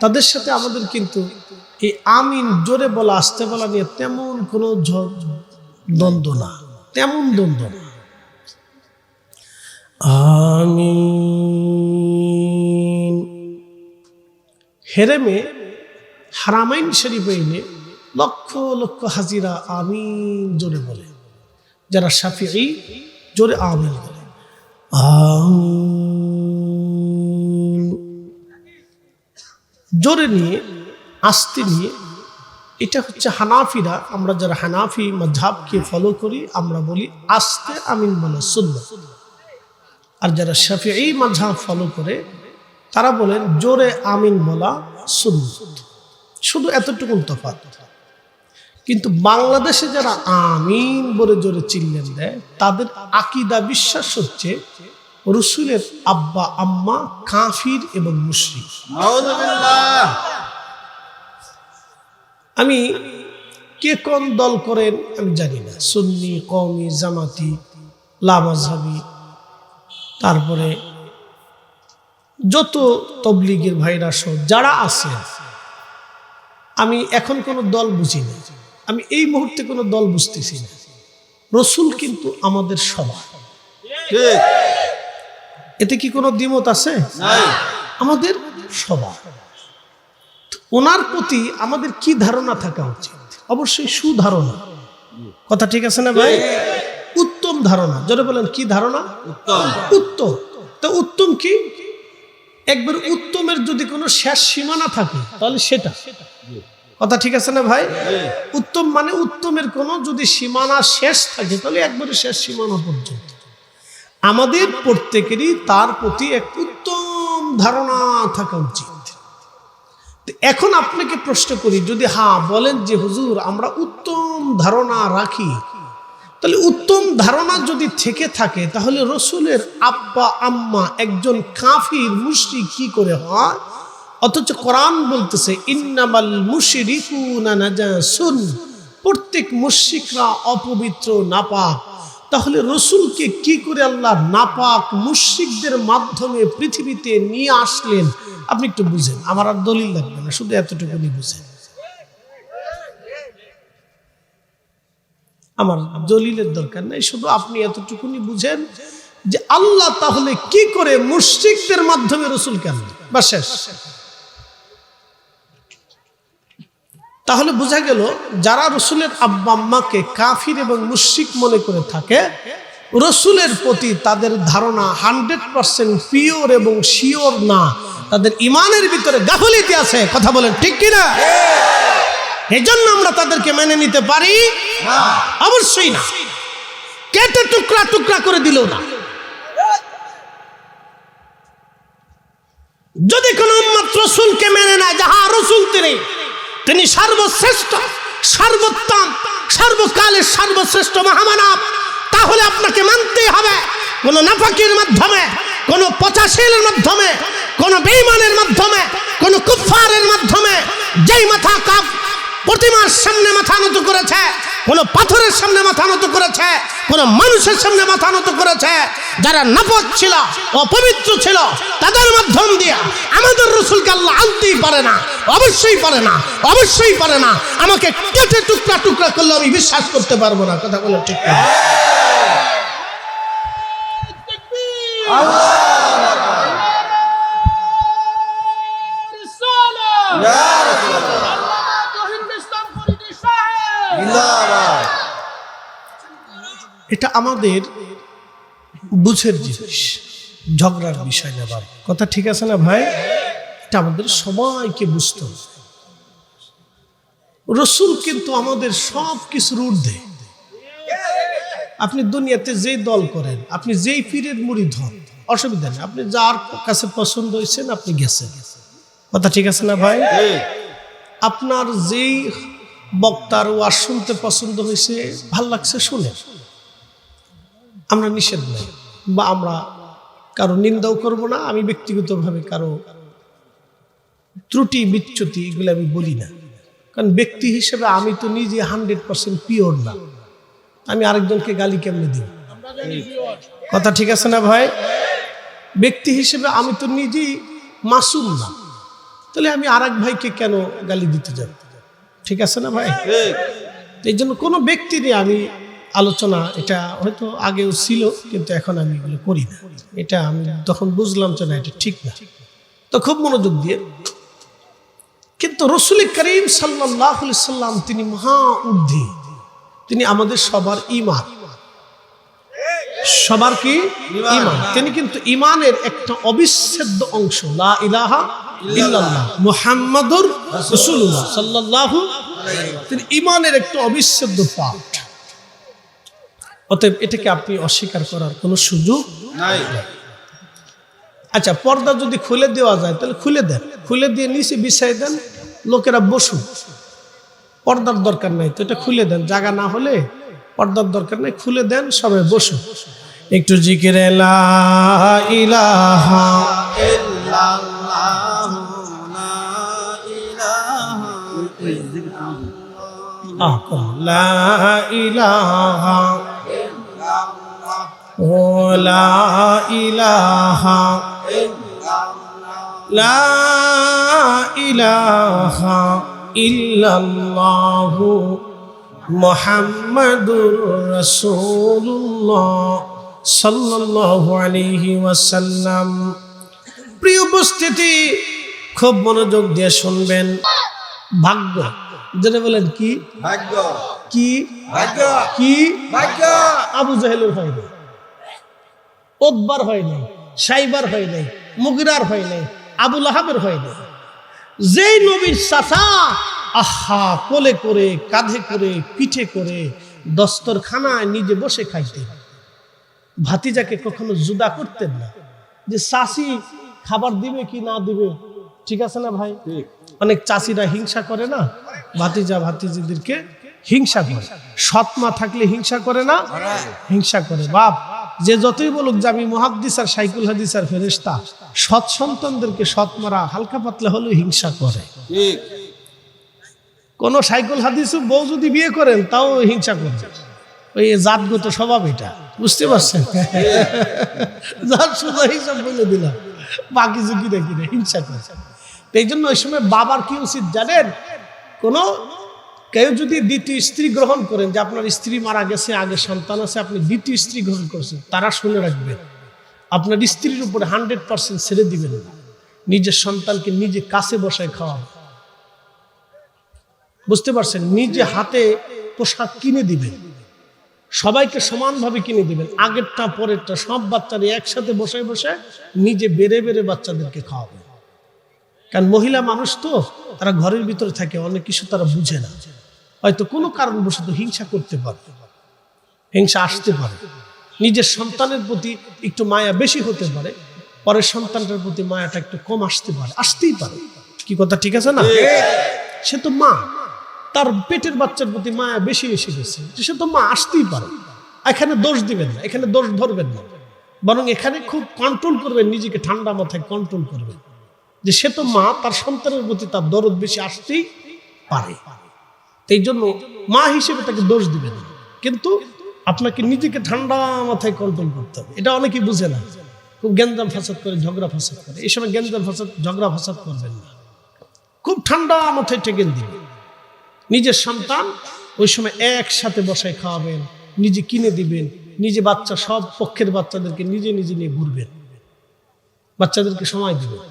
তাদের সাথে আমাদের কিন্তু এই আমিন জোরে বলা আস্তে বলা নিয়ে তেমন কোনো দ্বন্দ্ব না, তেমন দ্বন্দ্ব না। আমিন হেরেমে হারামাইন শরীফে এনে লক্ষ লক্ষ হাজিরা আমিন জোরে বলে, যারা শাফিঈ জোরে আমিন বলে। আমিন জোরে নিয়ে আস্তে নিয়ে, এটা হচ্ছে হানাফিরা, আমরা যারা হানাফি মাযহাবকে ফলো করি আমরা বলি আস্তে আমিন বলা সুন্নাত। আর যারা শাফিঈ মাযহাব ফলো করে তারা বলেন জোরে আমিন বলা সুন্নাত। শুধু এতটুকু তফাৎ। কিন্তু বাংলাদেশে যারা আমিন বলে জোরে চিল্লেন দেয়, তাদের আকীদা বিশ্বাস হচ্ছে রাসূলের আব্বা আম্মা কাফির এবং মুশরিক। নাউযুবিল্লাহ। আমি কে কোন দল করেন আমি জানি না, সুন্নি, কওমি, জামাতি, লামাযহাবি, তারপরে যত তবলিগের ভাইরা সহ যারা আছে, আমি এখন কোনো দল বুঝি না, আমি এই মুহূর্তে কোনো দল বুঝতেছি না। রাসূল কিন্তু আমাদের সবার, এতে কি কোনো দ্বিমত আছে? আমাদের সবার। ওনার প্রতি আমাদের কি ধারণা থাকা উচিত? অবশ্যই সুধারণা। কথা ঠিক আছে না ভাই? উত্তম ধারণা। যারা বলেন কি ধারণা? উত্তম। উত্তম। তো উত্তম কি? একবার উত্তমের যদি কোনো শেষ সীমানা থাকে তাহলে সেটা। কথা ঠিক আছে না ভাই? উত্তম মানে উত্তমের কোনো যদি সীমানা শেষ থাকে তাহলে একবারে শেষ সীমানা পর্যন্ত। আমাদের প্রত্যেকেরই তার প্রতি এক উত্তম ধারণা থাকা উচিত। এখন আপনাকে প্রশ্ন করি, যদি হ্যাঁ বলেন যে হুজুর আমরা উত্তম ধারণা রাখি, তাহলে উত্তম ধারণা যদি থেকে থাকে তাহলে রাসূলের আব্বা আম্মা একজন কাফির মুশরিক কি করে হয়? অথচ কোরআন বলতেছে ইন্নামাল মুশরিকুনা নাজাসুন, প্রত্যেক মুশরিকরা অপবিত্র, নাপাক। তাহলে রাসূলকে কি করে আল্লাহ নাপাক মুশরিকদের মাধ্যমে পৃথিবীতে নিয়ে আসলেন? আপনি একটু বুঝেন, আমার আর দলিল লাগবে না, শুধু এতটুকুনি বুঝেন। আমার দলিলের দরকার নাই, শুধু আপনি এতটুকুনি বুঝেন যে আল্লাহ তাহলে কি করে মুশরিকদের মাধ্যমে রাসূলকে আনলেন, বাস শেষ। তাহলে বোঝা গেল যারা রাসূলের আব্বা আম্মাকে কাফির এবং মুশরিক মনে করে থাকে, রাসূলের প্রতি তাদের ধারণা 100% পিওর এবং শিওর না, তাদের ইমানের ভিতরে গাফিলতি আছে। কথা বলেন ঠিক কিনা? এজন্য আমরা তাদেরকে মেনে নিতে পারি না, অবশ্যই না। কেটে টুকরা টুকরা করে দিল না। যদি কোন উম্মত রাসূলকে মেনে নেয় যাহা রাসূল তিনি সর্বশ্রেষ্ঠ, সর্বোত্তম, সর্বকালের সর্বশ্রেষ্ঠ মহামানব, তাহলে আপনাকে মানতেই হবে কোন নাফাকির মাধ্যমে, কোন পচাশিলের মাধ্যমে, কোন বেঈমানের মাধ্যমে, কোন কুফফারের মাধ্যমে যেই মাথা কাপ প্রতিমার সামনে মাথা নত করেছে, কোন পাথরের সামনে মাথা নত করেছে, কোন মানুষের সামনে মাথা নত করেছে, যারা নাপাক ছিল, অপবিত্র ছিল, তাদের মাধ্যম দিয়ে আমাদের রাসূলকে আল্লাহ আনতেই পারে না, অবশ্যই পারে না, অবশ্যই পারে না। আমাকে কেটে টুকরা টুকরা করলে আমি বিশ্বাস করতে পারবো না। কথা বলে ঠিক না? এটা আমাদের বুঝের জিনিস। ঝগড়ার বিষয় না বাবা। কথা ঠিক আছে না ভাই? এটা আমাদের সবাইকে বুঝতে হবে। রসুল কিন্তু আমাদের সব কিছুর ঊর্ধ্বে। আপনি দুনিয়াতে যেই দল করেন, আপনি যেই পীরের মুরিদ হন, অসুবিধা নেই, আপনি যার কাছে পছন্দ হয়েছেন আপনি গেছেন। কথা ঠিক আছে না ভাই? আপনার যেই বক্তার ওয়াজ শুনতে পছন্দ হয়েছে, ভাল লাগছে শুনে, আমরা নিষেধ নাই বা আমরা কারো নিন্দাও করব না। আমি ব্যক্তিগতভাবে কারো ত্রুটি বিচ্যুতি এগুলো আমি বলি না, কারণ ব্যক্তি হিসেবে আমি তো নিজে 100% পিওর না। আমি আরেকজনকে গালি কেমনে দিব? কথা ঠিক আছে না ভাই? ব্যক্তি হিসেবে আমি তো নিজেই মাসুম না, তাহলে আমি আরেক ভাইকে কেন গালি দিতে যাব? ঠিক আছে না ভাই? এই জন্য কোনো ব্যক্তি নিয়ে আমি আলোচনা, এটা হয়তো আগেও ছিল কিন্তু এখন আমি এগুলো করি না। এটা আমি তখন বুঝলাম যে না, এটা ঠিক না, তো খুব মনোযোগ দিয়ে। কিন্তু রাসূল করিম সাল্লাল্লাহু আলাইহি সাল্লাম তিনি মহা ঊর্ধ্বে, তিনি আমাদের সবার ঈমান। সবার কি ঈমান? তিনি কিন্তু ঈমানের একটা অবিচ্ছেদ্য অংশ। লা ইলাহা ইল্লাল্লাহ মুহাম্মাদুর রাসূলুল্লাহ সাল্লাল্লাহু আলাইহি, তিনি ঈমানের একটা অবিচ্ছেদ্য পার্ট। অতএব এটাকে আপনি অস্বীকার করার কোনো সুযোগ নাই। আচ্ছা, পর্দা যদি খুলে দেওয়া যায় তাহলে খুলে দেন, খুলে দিয়ে নিচে বিছাই দেন, লোকেরা বসুন, পর্দার দরকার নাই তো এটা খুলে দেন। জায়গা না হলে পর্দার দরকার নাই, খুলে দেন, সবাই বসুন। একটু জিকিরে লা ইলাহা ইল্লাল্লাহ লা ইলাহা লা ইলাহা লা ইলাহা লা ইলাহা ইল্লাল্লাহু মুহাম্মাদুর রাসূলুল্লাহ সাল্লাল্লাহু আলাইহি ওয়াসাল্লাম। প্রিয় উপস্থিতি, খুব মনোযোগ দিয়ে শুনবেন। ভাগ্য যেটা বলেন, কি ভাগ্য? কি ভাগ্য? কি ভাগ্য? আবু জাহেলের হয় নাই, উতবার হয় নাই, সাইবার হয় নাই, মুগিরার হয় নাই, আবু লাহাবের হয় নাই। যেই নবীর চাচা আহা কোলে করে, কাঁধে করে, পিঠে করে দস্তরখানায় নিজে বসে খাইতেন, ভাতিজাকে কখনো জুদা করতেন না যে চাচি খাবার দিবে কি না দিবে। ঠিক আছে না ভাই? অনেক চাচিরা হিংসা করে না, ভাতিজা ভাতিজিদেরকে হিংসা করে। সৎ মা থাকলে হিংসা করে না? হিংসা করে। বাপ যে যতই বলুক যে আমি মুহাদ্দিস আর সাইকুল হাদিস আর ফেরেশতা, সৎ সন্তানদেরকে সৎ মারা হালকা পাতলা হলেও হিংসা করে। কোন সাইকুল হাদিস বউ যদি বিয়ে করেন তাও হিংসা করবে। ওই জাতগত স্বভাব এটা, বুঝতে পারছেন? যার সোজা হিসাব বলে দিলাম, বাকি ঝুঁকি দেখি না, হিংসা করছে। এই জন্য ওই সময় বাবার কি উচিত জানেন? কেউ যদি দ্বিতীয় স্ত্রী গ্রহণ করেন, যে আপনার স্ত্রী মারা গেছে, আগে সন্তান আছে, আপনি দ্বিতীয় স্ত্রী গ্রহণ করছেন, তারা শুনে রাখবেন আপনার স্ত্রীর উপরে 100% ছেড়ে দিবেন না, নিজের সন্তানকে নিজে কাছে বসায় খাওয়াবেন। বুঝতে পারছেন? নিজে হাতে পোশাক কিনে দিবেন, সবাইকে সমানভাবে কিনে দিবেন, আগেরটা পরেরটা সব বাচ্চারা একসাথে বসে বসে নিজে বেড়ে বেড়ে বাচ্চাদেরকে খাওয়াবেন। কারণ মহিলা মানুষ তো, তারা ঘরের ভিতরে থাকে, অনেক কিছু তারা বুঝে না, হয়তো কোনো কারণবশত হিংসা করতে পারে, হিংসা আসতে পারে। নিজের সন্তানের প্রতি একটু মায়া বেশি হতে পারে, পরের সন্তানটার প্রতি মায়াটা একটু কম আসতে পারে, আসতেই পারে। কি কথা ঠিক আছে না? সে তো মা, তার পেটের বাচ্চার প্রতি মায়া বেশি এসে গেছে, সে তো মা, আসতেই পারে। এখানে দোষ দিবেন না, এখানে দোষ ধরবেন না, বরং এখানে খুব কন্ট্রোল করবেন, নিজেকে ঠান্ডা মাথায় কন্ট্রোল করবেন যে সে তো মা, তার সন্তানের প্রতি তার দরদ বেশি আসতেই পারে। এই জন্য মা হিসেবে তাকে দোষ দিবেন না, কিন্তু আপনাকে নিজেকে ঠান্ডা মাথায় কন্ট্রোল করতে হবে। এটা অনেকেই বুঝে না, খুব গ্যাঞ্জাম ফাসাদ করে, ঝগড়া ফাসাদ করে। এই সময় গ্যাঞ্জাম ফাসাদ, ঝগড়া ফাসাদ করবেন না, খুব ঠান্ডা মাথায় টেকেন দিবেন। নিজের সন্তান ওই সময় একসাথে বসায় খাওয়াবেন, নিজে কিনে দিবেন, নিজে বাচ্চা, সব পক্ষের বাচ্চাদেরকে নিজে নিজে নিয়ে ঘুরবেন, বাচ্চাদেরকে সময় দিবেন,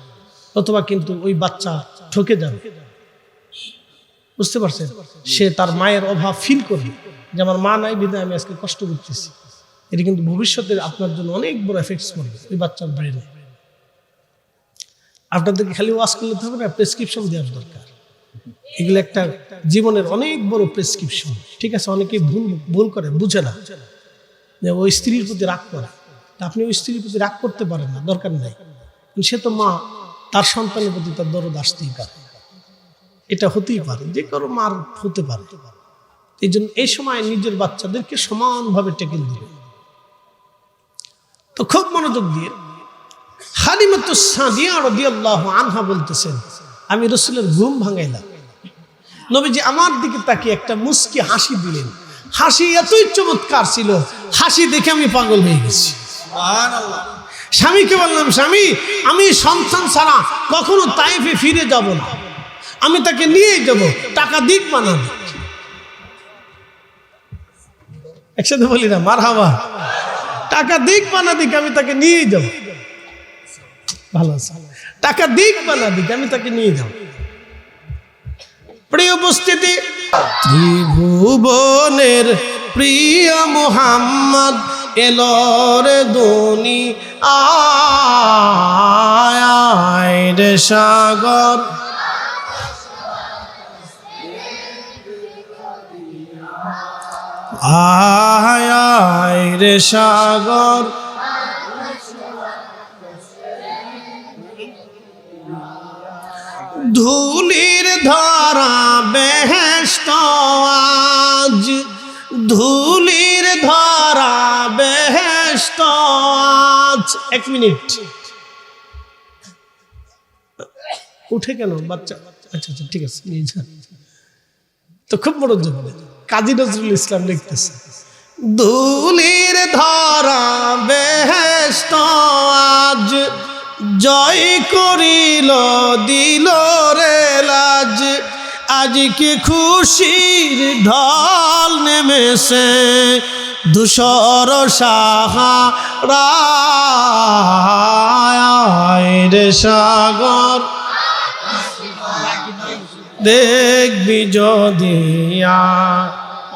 অথবা কিন্তু ওই বাচ্চা ঠকে যাবে। বুঝতে পারছেন? সে তার মায়ের অভাব ফিল করবে যে আমার মা নাই বিধায় আমি আজকে কষ্ট করতেছি, এটা কিন্তু ভবিষ্যতে আপনার জন্য অনেক বড় এফেক্টস করবে ওই বাচ্চার ব্রেনে। আপনাদেরকে খালি ওয়াজ করলে হবে না, প্রেসক্রিপশন দেওয়ার দরকার। এগুলো একটা জীবনের অনেক বড় প্রেসক্রিপশন। ঠিক আছে, অনেকেই ভুল করে, বুঝে না যে ওই স্ত্রীর প্রতি রাগ করে। আপনি ওই স্ত্রীর প্রতি রাগ করতে পারেন না, দরকার নাই। সে তো মা, তার সন্তানের প্রতি তার দরদ আসতেই পারে, এটা হতেই পারে, যে কারো মার হতে পারে। এই জন্য এই সময় নিজের বাচ্চাদেরকে সমানভাবে টেকেল দিবে। তো খুব মনোযোগ দিয়ে হালিমাতুস সাদিয়া রাদিয়াল্লাহু আনহা বলতেছেন, আমি রাসূলের ঘুম ভাঙাইলাম। নবীজি আমার দিকে তাকিয়ে একটা মুস্কি হাসি দিলেন। হাসি এতই চমৎকার ছিল, হাসি দেখে আমি পাগল হয়ে গেছি। সুবহানাল্লাহ। স্বামীকে বললাম, স্বামী, আমি সন্তান ছাড়া কখনো তাইফে ফিরে যাব না, আমি তাকে নিয়েই যাব, টাকা দিক বানান। একসাথে বলি না মারহাবা, টাকা দিক বানা দিক, আমি তাকে নিয়েই যাব। ভালো আছে, টাকা দিক বানা দিক, আমি তাকে নিয়ে যাব। প্রিয় উপস্থিতি, ত্রিভুবনের প্রিয় মুহাম্মদ এলো রে দুনিয়ায় রে সাগর, আয় রে সাগর, ধুলির ধরা বেহেশত আজ, ধুলির ধরা বেহেশত আজ। 1 মিনিট, উঠে কেন বাচ্চা? আচ্ছা আচ্ছা ঠিক আছে, নিয়ে যান। তো খুব মনোযোগ দেন, কাজী নজরুল ইসলাম লিখতেছে, ধুলির ধরা বেহেশত আজ, জয় করিল দিল রে লাজ, আজকে খুশির ঢল নেমেছে ধূসর সাহারায় রে সাগর, দেখবি যদি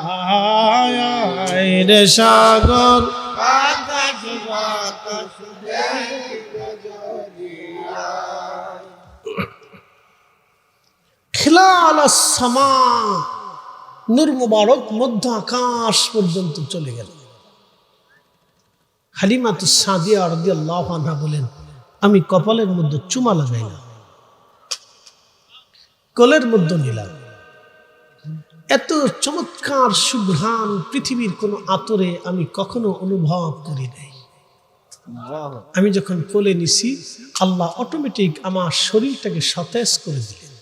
আয় রে সাগর, খিলাল আস-সামা, নূর মুবারক মধ্য আকাশ পর্যন্ত চলে গেল। হালিমাতুস সাদিয়া রাদিয়াল্লাহু আনহা বলেন, আমি কপালের মধ্যে চুমা লাগাইলাম, কোলের মধ্যে নিলাম। এত চমৎকার সুঘ্রাণ পৃথিবীর কোনো আতরে আমি কখনো অনুভব করি নাই। আমি যখন কোলে নিছি, আল্লাহ অটোমেটিক আমার শরীরটাকে সতেজ করে দিলেন।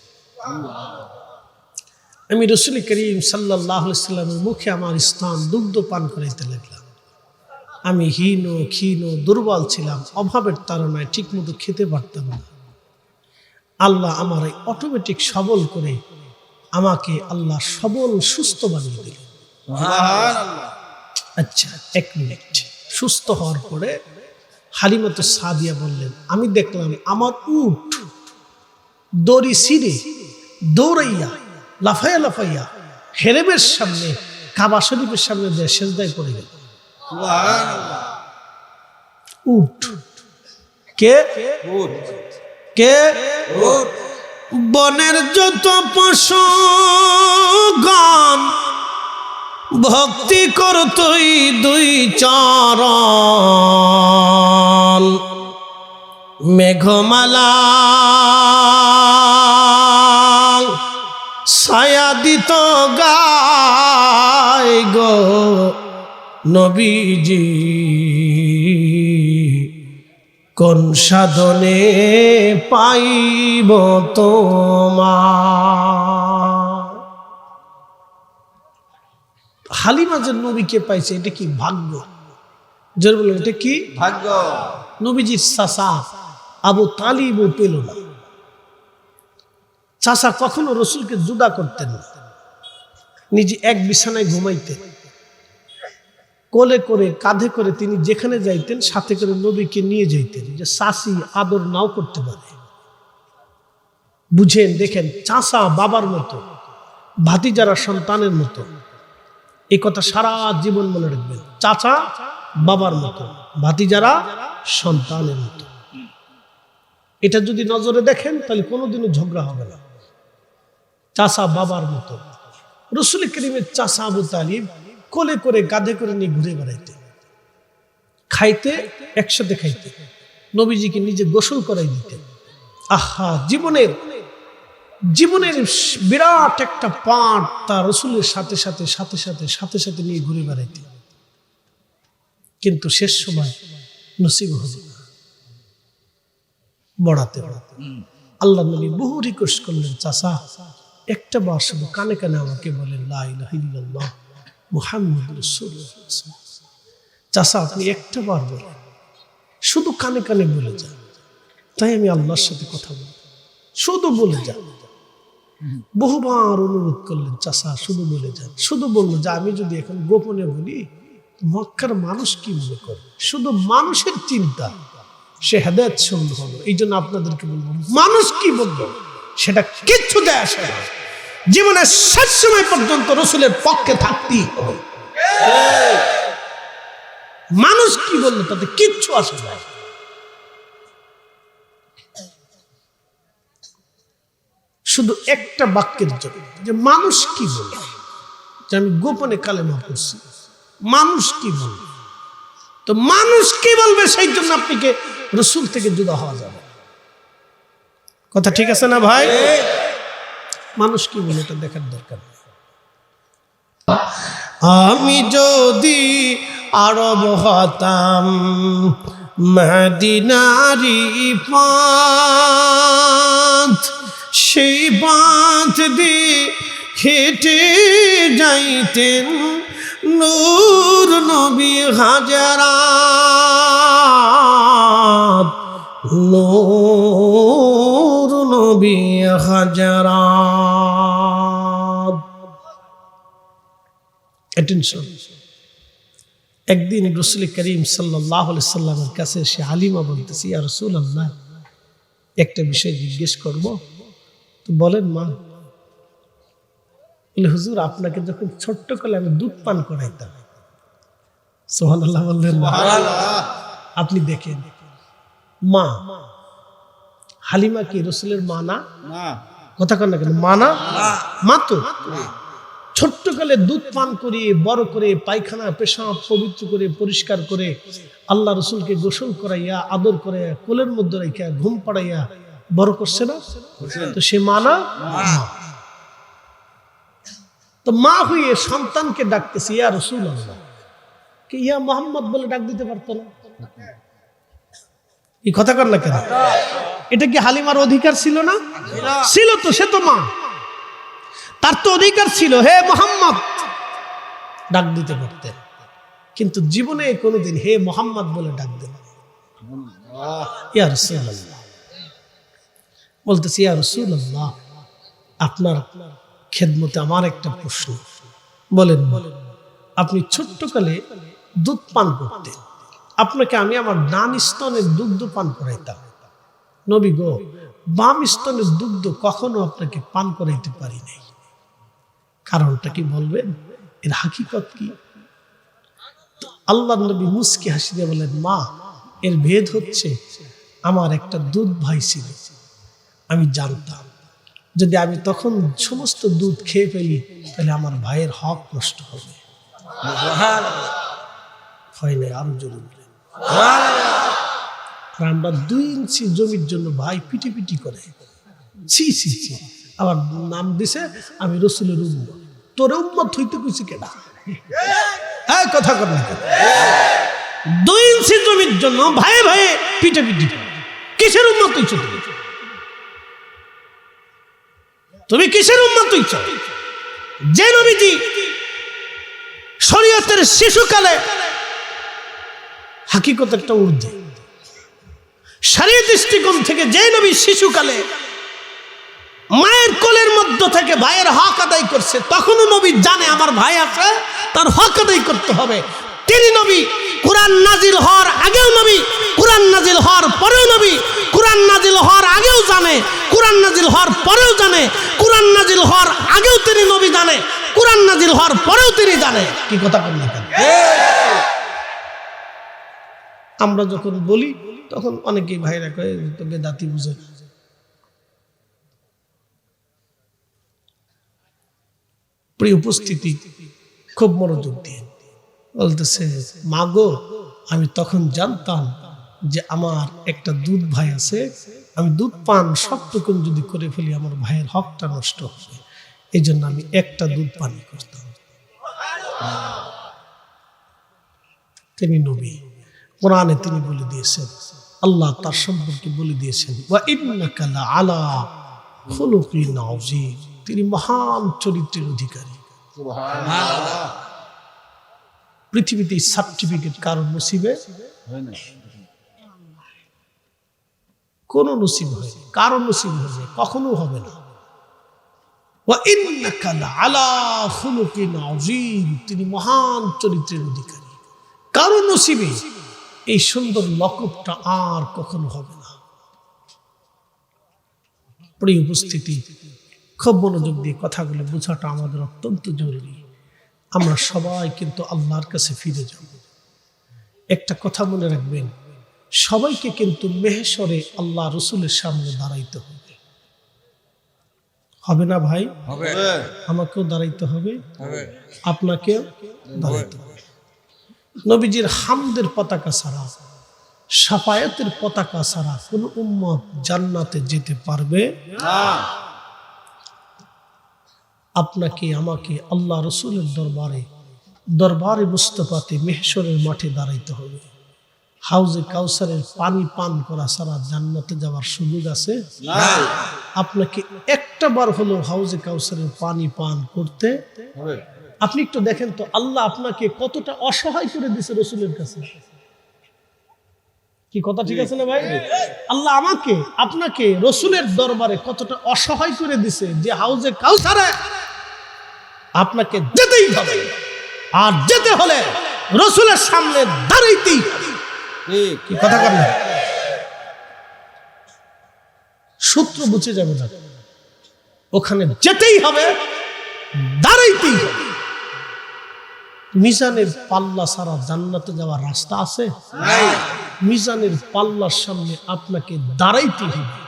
আমি রাসূল করিম সাল্লাল্লাহু আলাইহি সাল্লামের মুখে আমার স্থান দুগ্ধ পান করাইতে লাগলাম। আমি হীন ক্ষীণ দুর্বল ছিলাম, অভাবের তাড়নায় ঠিক মতো খেতে পারতাম না। আল্লাহ আমার অটোমেটিক সবল করে আমাকে আল্লাহ সবল সুস্থ বানিয়ে দিলেন। আচ্ছা 1 মিনিট। সুস্থ হওয়ার পরে হালিমাতুস সাদিয়া বললেন, আমি দেখলাম আমার উট দড়ি ছিঁড়ে দৌড়াইয়া লাফাইয়া লাফাইয়া হেরেমের সামনে, কাবা শরীফের সামনে দিয়ে সেজদায় পড়ে গেল। উট কে? কে? বনের যত পশু গান ভক্তি করতই 2 চরণ, মেঘমালা ছায়া দিত গায় গো নবীজি, কোন সাধনে পাইব তোমার। হালিমা যে নবীকে পাইছে, এটা কি ভাগ্য? জোর বলে, এটা কি ভাগ্য? নবীজির চাচা আবু তালিবও পেল না। চাচা কখনো রসুলকে জুদা করতেন না, নিজে এক বিছানায় ঘুমাইতেন, কোলে করে কাঁধে করে তিনি যেখানে যাইতেন সাথে করে নবীকে নিয়ে যাইতেন, যে চাচি আদর নাও করতে পারে। বুঝেন, দেখেন, চাচা বাবার মতো, ভাতিজারা সন্তানের মতো। এই কথা সারা জীবন মনে রাখবেন। চাচা বাবার মতো, ভাতিজারা সন্তানের মতো। এটা যদি নজরে দেখেন তাহলে কোনোদিনও ঝগড়া হবে না। চাচা বাবার মতো। রাসূল করিমের চাচা আবু তালিব কোলে করে কাঁধে করে নিয়ে ঘুরে বেড়াইতে, খাইতে একসাথে খাইতে, নবীজিকে নিজে গোসল করাই দিতেন। আহা, জীবনের বিরাট একটা পাঠ তার রাসূলের সাথে সাথে সাথে সাথে সাথে সাথে নিয়ে ঘুরে বেড়াইতে, কিন্তু শেষ সময় নসিব হলো না, বড়াতে বড়াতে। আল্লাহ নবী বহু রিকোয়েস্ট করলেন, চাচা একটা বার শুধু কানে কানে আমাকে বলেন লা ইলাহা ইল্লাল্লাহ মুহাম্মাদুর রাসূলুল্লাহ। চাচা আপনি একটা বার বলেন, শুধু কানে কানে বলে যান, তাই আমি আল্লাহর সাথে কথা বলব, শুধু বলে যান। বহুবার অনুরোধ করলেন, চাচা শুধু বলে যান। শুধু বললো যে আমি যদি এখন গোপনে বলি মক্কার মানুষ কি মনে করবে, শুধু মানুষের চিন্তা, সে হেদায়েত শূন্য হলো। এই জন্য আপনাদেরকে বলবো, মানুষ কি বলবো সেটা কিচ্ছু দেয় আসে না। জীবনের শেষ সময় পর্যন্ত রাসূলের পক্ষে থাকতেই হবে। মানুষ কি বললো তাতে কিচ্ছু আসে না। শুধু একটা বাক্যের জন্য, যে মানুষ কি বলবে, যে আমি গোপনে কালেমা পড়ছি, মানুষ কি বলবে। তো মানুষ কি বলবে সেই জন্য আপনাকে রাসূল থেকে জুদা হওয়া যাবে। কথা ঠিক আছে না ভাই? মানুষ কি বলে এটা দেখার দরকার নেই। আমি যদি আরব হতাম মদিনারি পথ, সেই পথ দিয়ে হেঁটে যাইতেন নূর নবী হাজারাত, নূর নবী হাজারাত। অ্যাটেনশন। একদিন রাসূল করিম সাল্লাল্লাহু আলাইহি সাল্লামের কাছে এসে হালিমা বলতেছি, ইয়া রাসূলুল্লাহ একটা বিষয় জিজ্ঞেস করব, তো বলেন মা। বলে হুজুর আপনাকে যখন ছোট্ট কালে আমি দুধ পান করাইতাম। সুবহানাল্লাহ বললেন না? আপনি দেখেন, মা হালিমা কি রাসূলের মা না? কথা কন না কেন? মা না? মা তো। ছোট্টকালে দুধ পান করিয়ে বড় করে পায়খানা পেশাব পবিত্র করে পরিষ্কার করে আল্লাহ রাসূলকে গোসল করাইয়া আদর করে কোলের মধ্যে রাখিয়া ঘুম পাড়াইয়া বড় করছে না? তো সে মা না? তো মা হয়ে সন্তানকে ডাকতেছে ইয়া রাসূলুল্লাহ, কি ইয়া মুহাম্মদ বলে ডাক দিতে পারতো না? এই কথা কর না কেন? এটা কি হালিমার অধিকার ছিল না? ছিল তো, সে তো মা, তার তো অধিকার ছিল হে মুহাম্মদ ডাক দিতে পারতেন, কিন্তু জীবনে কোনোদিন হে মুহাম্মদ বলে ডাক দেন। ইয়া রাসূলুল্লাহ বলতেছি, ইয়া রাসূলুল্লাহ আপনার খেদমতে আমার একটা প্রশ্ন। বলেন। আপনি ছোট্টকালে দুধ পান করতেন, আপনাকে আমি আমার ডান স্তনের দুগ্ধ পান করাইতাম। নবী গো, বাম স্তনের দুগ্ধ কখনো আপনাকে পান করাইতে পারি নাই, কারণটা কি বলবেন? এর হাকিকত কি? আল্লাহ নবী মুস্কি হাসি দিয়ে বলেন, মা এর ভেদ হচ্ছে আমার একটা দুধ ভাই ছিল, আমি জানতাম যদি আমি তখন সমস্ত দুধ খেয়ে ফেলি তাহলে আমার ভাইয়ের হক নষ্ট হবে। হয় না? আরো জোরে বলেন। আমরা 2 ইঞ্চি জমির জন্য ভাই পিটি পিটি করে, ছি ছি ছি, আবার নাম দিছে আমি রাসূলের উম্মত। তোর উম্মত হইতে কইছি কেডা? হ্যাঁ কথা কর না। 2 ইঞ্চি জমির জন্য ভাই ভাই পিটি পিটি করে, কিসের উম্মত হইছো তুমি? তুমি কিসের উম্মত হইছো? যে নবীজি শরীয়তের শিশুকালে হাকিকত একটা ঊর্ধ্বে, শরীয়ত দৃষ্টিকোণ থেকে যে নবী শিশুকালে মায়ের কোলের মধ্য থেকে ভাইয়ের হক আদায় করছে, তখনও নবী জানে আমার ভাই আছে, তার হক আদায় করতে হবে। তিনি নবী, কুরআন নাজিল হওয়ার আগেও নবী, কুরআন নাজিল হওয়ার পরেও নবী, কুরআন নাজিল হওয়ার আগেও জানে, কুরআন নাজিল হওয়ার পরেও জানে, কুরআন নাজিল হওয়ার আগেও তিনি নবী জানে, কুরআন নাজিল হওয়ার পরেও তিনি জানে। কি কথা বলেন? আমরা যখন বলি তখন অনেকেই ভাইরা কয়ে তো বেদাতি বুঝে। প্রিয় উপস্থিতি, খুব মনোযোগ দিয়ে বলতেছে, মাগো আমি তখন জানতাম যে আমার একটা দুধ ভাই আছে, আমি দুধ পান সবটুকু যদি করে ফেলি আমার ভাইয়ের হকটা নষ্ট হবে, এই জন্য আমি একটা দুধ পানি করতাম। তিনি নবী, কোরআনে তিনি বলে দিয়েছেন, আল্লাহ তার সম্পর্কে বলে দিয়েছেন, ওয়া ইন্নাকা লাআলা খুলুকিন আযীম, তিনি মহান চরিত্রের অধিকারী। সুবহানাল্লাহ। পৃথিবীতে সার্টিফিকেট কারণ নসিবে হয় না, কোন নসিব হয় না, কারণ নসিব হবে কখনো হবে না। ওয়া ইন্নাকা লাআলা খুলুকিন আযীম, তিনি মহান চরিত্রের অধিকারী। কারণ নসিবে এই সুন্দর লকবটা আর কখনো হবে না। প্রিয় উপস্থিতি, খুব মনোযোগ দিয়ে কথাগুলো বোঝাটা আমাদের অত্যন্ত জরুরি। আমরা সবাই কিন্তু আল্লাহর কাছে ফিরে যাব। একটা কথা মনে রাখবেন, সবাইকে কিন্তু মেহশরে আল্লাহ রসুলের সামনে দাঁড়াইতে হবে। হবে না ভাই? হবে। আমাকেও দাঁড়াইতে হবে, আপনাকেও দাঁড়াইতে হবে। নবীজির হামদের পতাকা ছাড়া, শাফায়াতের পতাকা ছাড়া কোন উম্মত জান্নাতে যেতে পারবে না। আপনাকে আমাকে আল্লাহ রসুলের দরবারে মুস্তাফাতে মেহশরের মাঠে দাঁড়াইতে হবে। হাউজে কাউসারের পানি পান করা ছাড়া জান্নাতে যাওয়ার সুযোগ আছে? আপনাকে একটা বার হলেও হাউজে কাউসারের পানি পান করতে হবে। আপনি একটু দেখেন তো, আল্লাহ আপনাকে কতটা অসহায় করে দিয়েছে রসুলের কাছে। কি কথা ঠিক আছে না ভাই? আল্লাহ আমাকে আপনাকে রসুলের দরবারে কতটা অসহায় করে দিছে যে হাউজে কাউসারে আপনাকে যেতেই হবে, আর যেতে হলে রসুলের সামনে দাঁড়াইতেই হবে। কি কথা বলেন? সূত্র বুঝে যাবে না, ওখানে যেতেই হবে, দাঁড়াইতেই হবে। মিজানের পাল্লা ছাড়া জান্নাতে যাওয়ার রাস্তা আছে? মিজানের পাল্লার সামনে আপনাকে দাঁড়াইতেই হবে,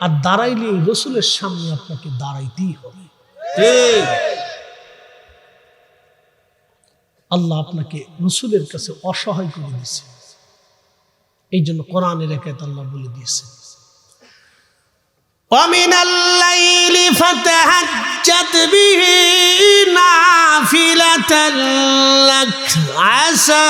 আর দাঁড়াইলে রসুলের সামনে আপনাকে দাঁড়াইতেই হবে। আল্লাহ আপনাকে রসুলের কাছে অসহায় করে দিয়েছে। এই জন্য কোরআনের আয়াতে আল্লাহ বলে দিয়েছেন, وَمِنَ اللَّيْلِ فَتَهَجَّدْ بِهِ نَافِلَةً لَكَ عَسَى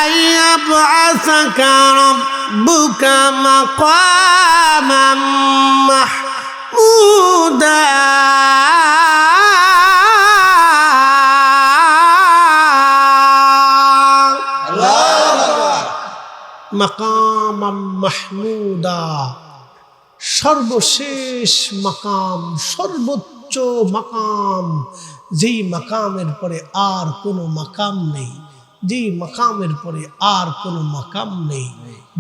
أن يبعثك ربك مقاما محمودا মাকাম মাহমুদা, সর্বশেষ মাকাম, সর্বোচ্চ মাকাম, যেই মাকামের পরে আর কোনো মাকাম নেই, যেই মাকামের পরে আর কোনো মাকাম নেই,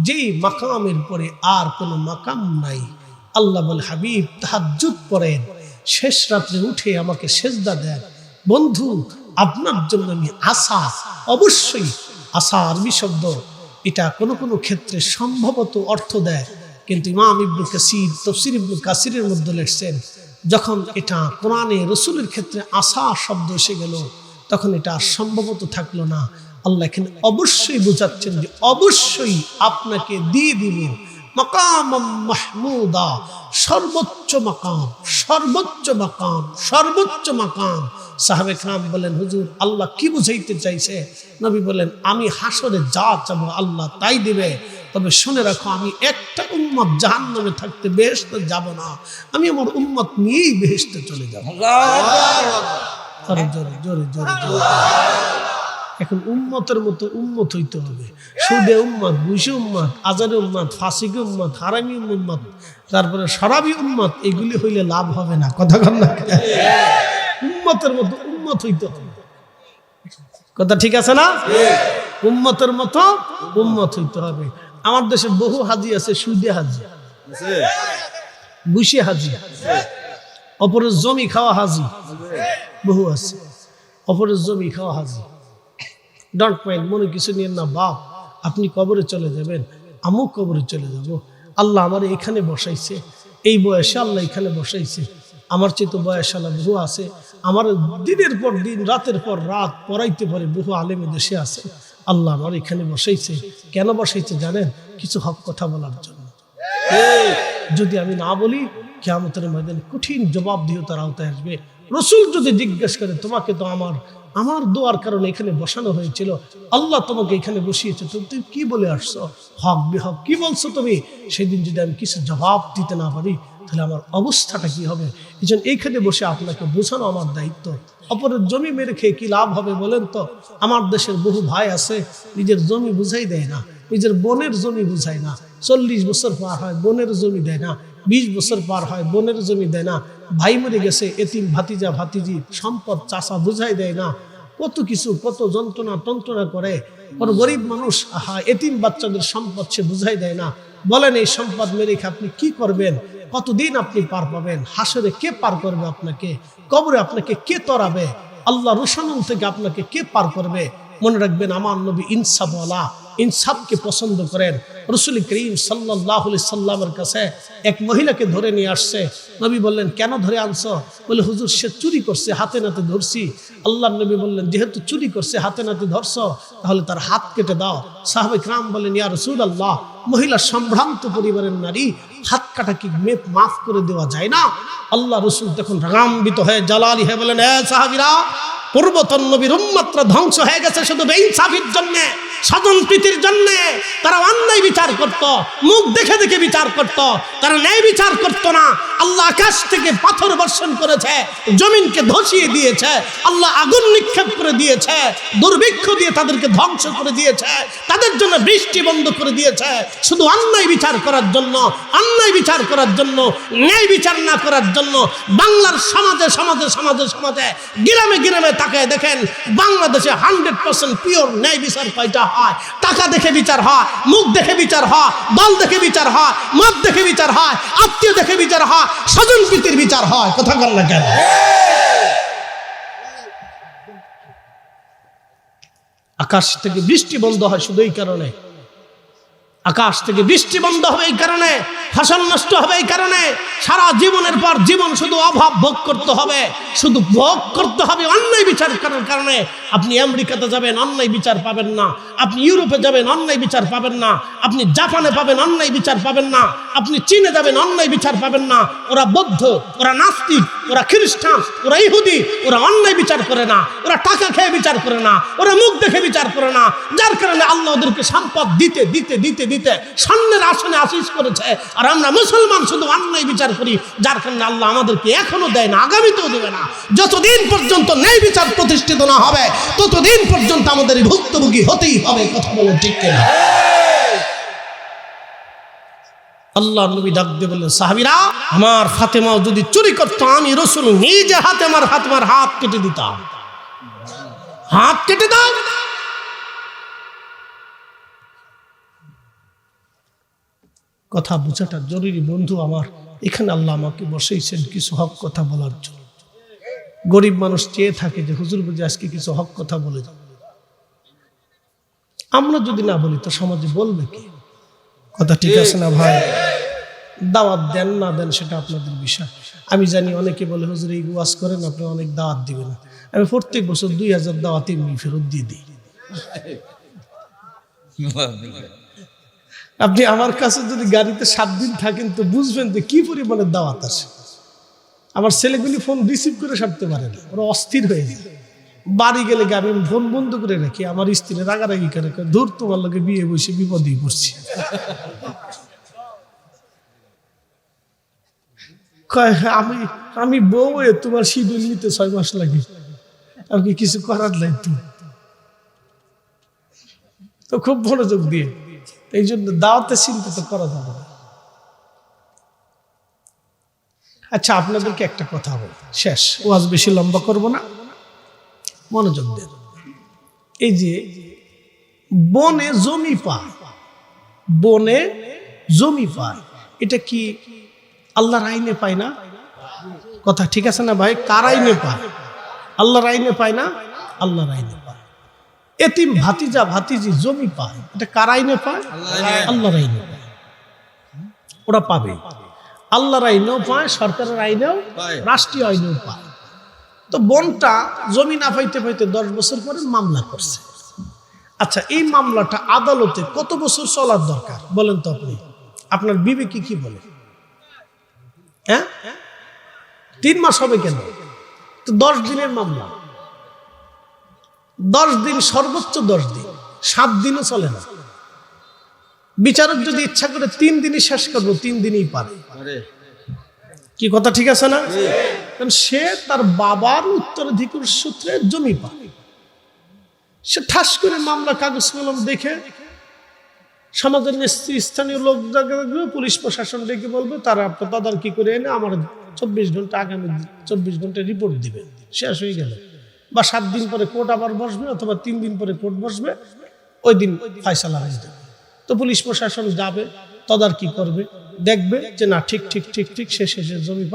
যেই মাকামের পরে আর কোনো মাকাম নাই। আল্লাহ বলে, হাবিব তাহাজ্জুদ পড়েন, শেষ রাত্রে উঠে আমাকে সেজদা দেন। বন্ধু, আপনার জন্য আমি আশা, অবশ্যই আশা আরবি শব্দ, এটা কোনো কোনো ক্ষেত্রে সম্ভবত অর্থ দেয়, কিন্তু ইমাম ইবনে কাসির তাফসীর ইবনে কাসিরের মধ্যে লিখছেন, যখন এটা কোরআনে রসুলের ক্ষেত্রে আশা শব্দ এসে গেল তখন এটা সম্ভবত থাকলো না। আল্লাহ এখানে অবশ্যই বোঝাচ্ছেন যে অবশ্যই আপনাকে দিয়ে দিব মাকাম মাহমুদা, সর্বোচ্চ মাকাম, সর্বোচ্চ মাকাম, সর্বোচ্চ মাকাম। সাহাবে কেরাম বলেন, হুজুর আল্লাহ কি বুঝাইতে চাইছে? নবী বলেন, আমি হাসরে যা চাবো আল্লাহ তাই দিবে, তবে শুনে রাখো আমি একটা উম্মত জাহান্নামে থাকতে বেহেশতে যাব না, আমি আমার উম্মত নিয়েই বেহেশতে চলে যাব। জোরে জোরে জোরে জোরে। এখন উম্মতের মতো উম্মত হইতে হবে। সুদে উম্মত, ঘুষে উম্মত, আজারে উম্মত, ফাসিকে উম্মত, হারামি উম্মত, তারপরে শরাবি উম্মত, এগুলি হইলে লাভ হবে না। কথা কন না? উম্মতের মতো উম্মত হইতে হবে। কথা ঠিক আছে না? উম্মতের মতো উম্মত হইতে হবে। আমার দেশে বহু হাজি আছে সুদে হাজি, বুঝে হাজি, অপরের জমি খাওয়া হাজি বহু আছে, অপরের জমি খাওয়া হাজি। ডোন্ট মাইন্ড, মনে কিছু নিয়েন না বাপ, আপনি কবরে চলে যাবেন, আমিও কবরে চলে যাব। আল্লাহ আমার এখানে বসাইছে, এই বয়সে আল্লাহ এখানে বসাইছে, আমার চেয়ে তো বয়সালা বহু আছে, আমার দিনের পর দিন রাতের পর রাত পড়াইতে পারে বহু আলেমে দেশে আছে। আল্লাহ আমার এখানে বসাইছে, কেন বসাইছে জানেন? কিছু হক কথা বলার জন্য। যদি আমি না বলি, কিয়ামতের ময়দানে কঠিন জবাবদিহিতার আওতায় আসবে। রসুল যদি জিজ্ঞেস করে, তোমাকে তো আমার দোয়ার কারণে এখানে বসানো হয়েছিল, আল্লাহ তোমাকে এখানে বসিয়েছে, তুমি কি বলে আসছো? হক বেহক কি বলছো তুমি? সেদিন যদি আমি কিছু জবাব দিতে না পারি, তাহলে আমার অবস্থাটা কি হবে? এই জন্য এইখানে বসে আপনাকে বোঝানো আমার দায়িত্ব। অপরের জমি মেরে খেয়ে কি লাভ হবে বলেন তো? আমার দেশের বহু ভাই আছে, নিজের জমি বুঝাই দেয় না, নিজের বোনের জমি বুঝায় না। 40 বছর পার হয়, বোনের জমি দেয় না। 20 বছর পার হয়, বোনের জমি দেয় না। ভাই মরে গেছে, এতিম ভাতিজা ভাতিজি সম্পদ চাষা বুঝাই দেয় না। কত কিছু, কত যন্ত্রণা তন্ত্রণা করে। কোন গরিব মানুষ এতিম বাচ্চাদের সম্পদ সে বুঝাই দেয় না। বলেন, এই সম্পদ মেরে আপনি কি করবেন? কতদিন আপনি পার পাবেন? হাসরে কে পার করবে আপনাকে? কবরে আপনাকে কে তরাবে? আল্লাহ রোশানুল থেকে আপনাকে কে পার করবে? মনে রাখবেন, আমার নবী ইনসাফওয়ালা, ইনসাফকে পছন্দ করেন। রাসূল করিম সাল্লাল্লাহু আলাইহি সাল্লামের কাছে এক মহিলাকে ধরে নিয়ে আসছে। নবী বললেন, কেন ধরে আনছো? বলে, হুজুর সে চুরি করছে, হাতে নাতে ধরছি। আল্লাহর নবী বললেন, যেহেতু চুরি করছে, হাতে নাতে ধরছো, তাহলে তার হাত কেটে দাও। সাহাবায়ে কিরাম বলেন, ইয়া রাসূলুল্লাহ, মহিলা সম্ভ্রান্ত পরিবারের নারী, হাত কাটা কি মাফ করে দেওয়া যায় না? আল্লাহ রাসূল তখন রাগান্বিত হয়ে জালালি হয়ে বলেন, এ সাহাবীরা, পূর্বতন নবীর উম্মতরা ধ্বংস হয়ে গেছে শুধু বেইনসাফির জন্য, স্বজন প্রীতির জন্য। তারা অন্যায় বিচার করত, মুখ দেখে দেখে বিচার করত, তারা ন্যায় বিচার করত না। আল্লাহ আকাশ থেকে পাথর বর্ষণ করেছে, জমিনকে ধসিয়ে দিয়েছে, আল্লাহ আগুন নিক্ষেপ করে দিয়েছে, দুর্ভিক্ষ দিয়ে তাদেরকে ধ্বংস করে দিয়েছে, তাদের জন্য বৃষ্টি বন্ধ করে দিয়েছে, শুধু অন্যায় বিচার করার জন্য, অন্যায় বিচার করার জন্য, ন্যায় বিচার না করার জন্য। বাংলার সমাজে সমাজে সমাজে সমাজে গ্রামে গ্রামে তাকায় দেখেন, বাংলাদেশে 100% পিওর ন্যায় বিচার কয়টা হয়? টাকা দেখে বিচার হয়, মুখ দেখে বিচার হয়, দল দেখে বিচার হয়, মত দেখে বিচার হয়, আত্মীয় দেখে বিচার হয়, স্বজন প্রীতির বিচার হয়। কথা বল না কেন? আকাশ থেকে বৃষ্টি বন্ধ হয় শুধু এই কারণে, আকাশ থেকে বৃষ্টি বন্ধ হবে এই কারণে, ফসল নষ্ট হবে এই কারণে। সারা জীবনের পর জীবন শুধু অভাব ভোগ করতে হবে, শুধু ভোগ করতে হবে অন্যায় বিচার করার কারণে। আপনি আমেরিকাতে যাবেন, অন্যায় বিচার পাবেন না। আপনি ইউরোপে যাবেন, অন্যায় বিচার পাবেন না। আপনি জাপানে পাবেন, অন্যায় বিচার পাবেন না। আপনি চীনে যাবেন, অন্যায় বিচার পাবেন না। ওরা বৌদ্ধ, ওরা নাস্তিক, ওরা খ্রিস্টান, ওরা ইহুদি, ওরা অন্যায় বিচার করে না, ওরা টাকা খেয়ে বিচার করে না, ওরা মুখ দেখে বিচার করে না। যার কারণে আল্লাহ ওদেরকে সম্পদ দিতে দিতে দিতে দিতে সামনের আসনে আশীষ করেছে। আর আমরা মুসলমান শুধু অন্যায় বিচার করি, যার কারণে আল্লাহ আমাদেরকে এখনো দেয় না, আগামীতেও দেবে না। যতদিন পর্যন্ত ন্যায় বিচার প্রতিষ্ঠিত না হবে, ততদিন পর্যন্ত আমাদের ভুক্তভোগী হতেই হবে। কথা বলে ঠিক কিনা? আল্লাহ নবী ডাক দিয়ে বললেন, সাহাবীরা, আমার ফাতেমাও যদি চুরি করতো, আমি রাসূল নিজে হাতে আমার ফাতেমার হাত কেটে দিতাম। হাত কেটে দাও। কথা বোঝাটা জরুরি বন্ধু আমার। এখানে আল্লাহ আমাকে বসাইছেন কিছু হক কথা বলার জন্য। গরিব মানুষ চেয়ে থাকে যে হুজুর বুঝে আজকে কিছু হক কথা বলে যাও। আমরা যদি না বলি তো সমাজে বলবে কি? কথা ঠিক আছে না ভাই? দাওয়াত দেন না দেন সেটা আপনাদের বিষয়। আমি জানি অনেকে বলে হুজুর এই ওয়াজ করেন, আপনি অনেক দাওয়াত দিবেন। আমি প্রত্যেক বছর 2000 দাওয়াত এমনি ফেরত দিয়ে দিই। আপনি আমার কাছে যদি গাড়িতে 7 দিন থাকেন তো বুঝবেন যে কি পরিমাণে দাওয়াত আসে। আমার ছেলেগুলি ফোন রিসিভ করে সারতে পারে না, ওরা অস্থির হয়ে যায়। বাড়ি গেলে আমি ফোন বন্ধ করে রাখি। আমার স্ত্রী রাগারাগি করে, ধুর তোমার লোকে বিয়ে বসে বিপদেই পড়ছি। আমি বউ, তোমার শিডিউল নিতে 6 মাস লাগে, আমাকে কিছু করার নাই তো খুব মনোযোগ দিয়ে। এই জন্য দাওয়াতে চিন্তিত করা যাবে না। আচ্ছা, আপনাদেরকে একটা কথা বল, শেষ, ওয়াজ বেশি লম্বা করব না, মনোযোগ দেন। এই যে বনে জমি পায়, বনে জমি পায়, এটা কি আল্লাহর আইনে পায় না? কথা ঠিক আছে না ভাই? কার আইনে পায়? আল্লাহর আইনে পায় না? আল্লাহর আইনে পায়। এতিম ভাতিজা ভাতিজি জমি পায়, এটা কার আইনে পায়? আল্লাহর আইনে পায়। ওরা পাবে, আল্লাহর আইনেও পায়, সরকারের আইনেও, রাষ্ট্রীয় আইনেও পায়। তো বোনটা জমি না পাইতে পাইতে 10 বছর পরে মামলা করছে। আচ্ছা, এই মামলাটা আদালতে কত বছর চলার দরকার বলেন তো আপনি? আপনার বিবেকে কি বলে? হ্যাঁ, 3 মাস হবে কেন? তো 10 দিনের মামলা, 10 দিন, সর্বোচ্চ 10 দিন, 7 দিনও চলে না। বিচারক যদি ইচ্ছা করে 3 দিনই শেষ করবো, 3 দিনই পারে। কি কথা ঠিক আছে না? কারণ সে তার বাবার উত্তরাধিকার সূত্রে জমি পায়। সে ঠাস করে মামলা কাগজ কলম দেখে সমাজের স্থানীয় লোক দেখবে, পুলিশ প্রশাসন ডেকে বলবে, তারা তদারকি করে এনে আমার 24 ঘন্টা, আগামী 24 ঘন্টা রিপোর্ট দিবে, শেষ হয়ে গেল। বা 7 দিন পরে কোর্ট আবার বসবে, অথবা 3 দিন পরে কোর্ট বসবে, ওই দিন ফয়সালা হয়ে যাবে। তো পুলিশ প্রশাসন যাবে, তদারকি করবে, দেখবে যে না ঠিক ঠিক ঠিক ঠিক সে শেষে জমি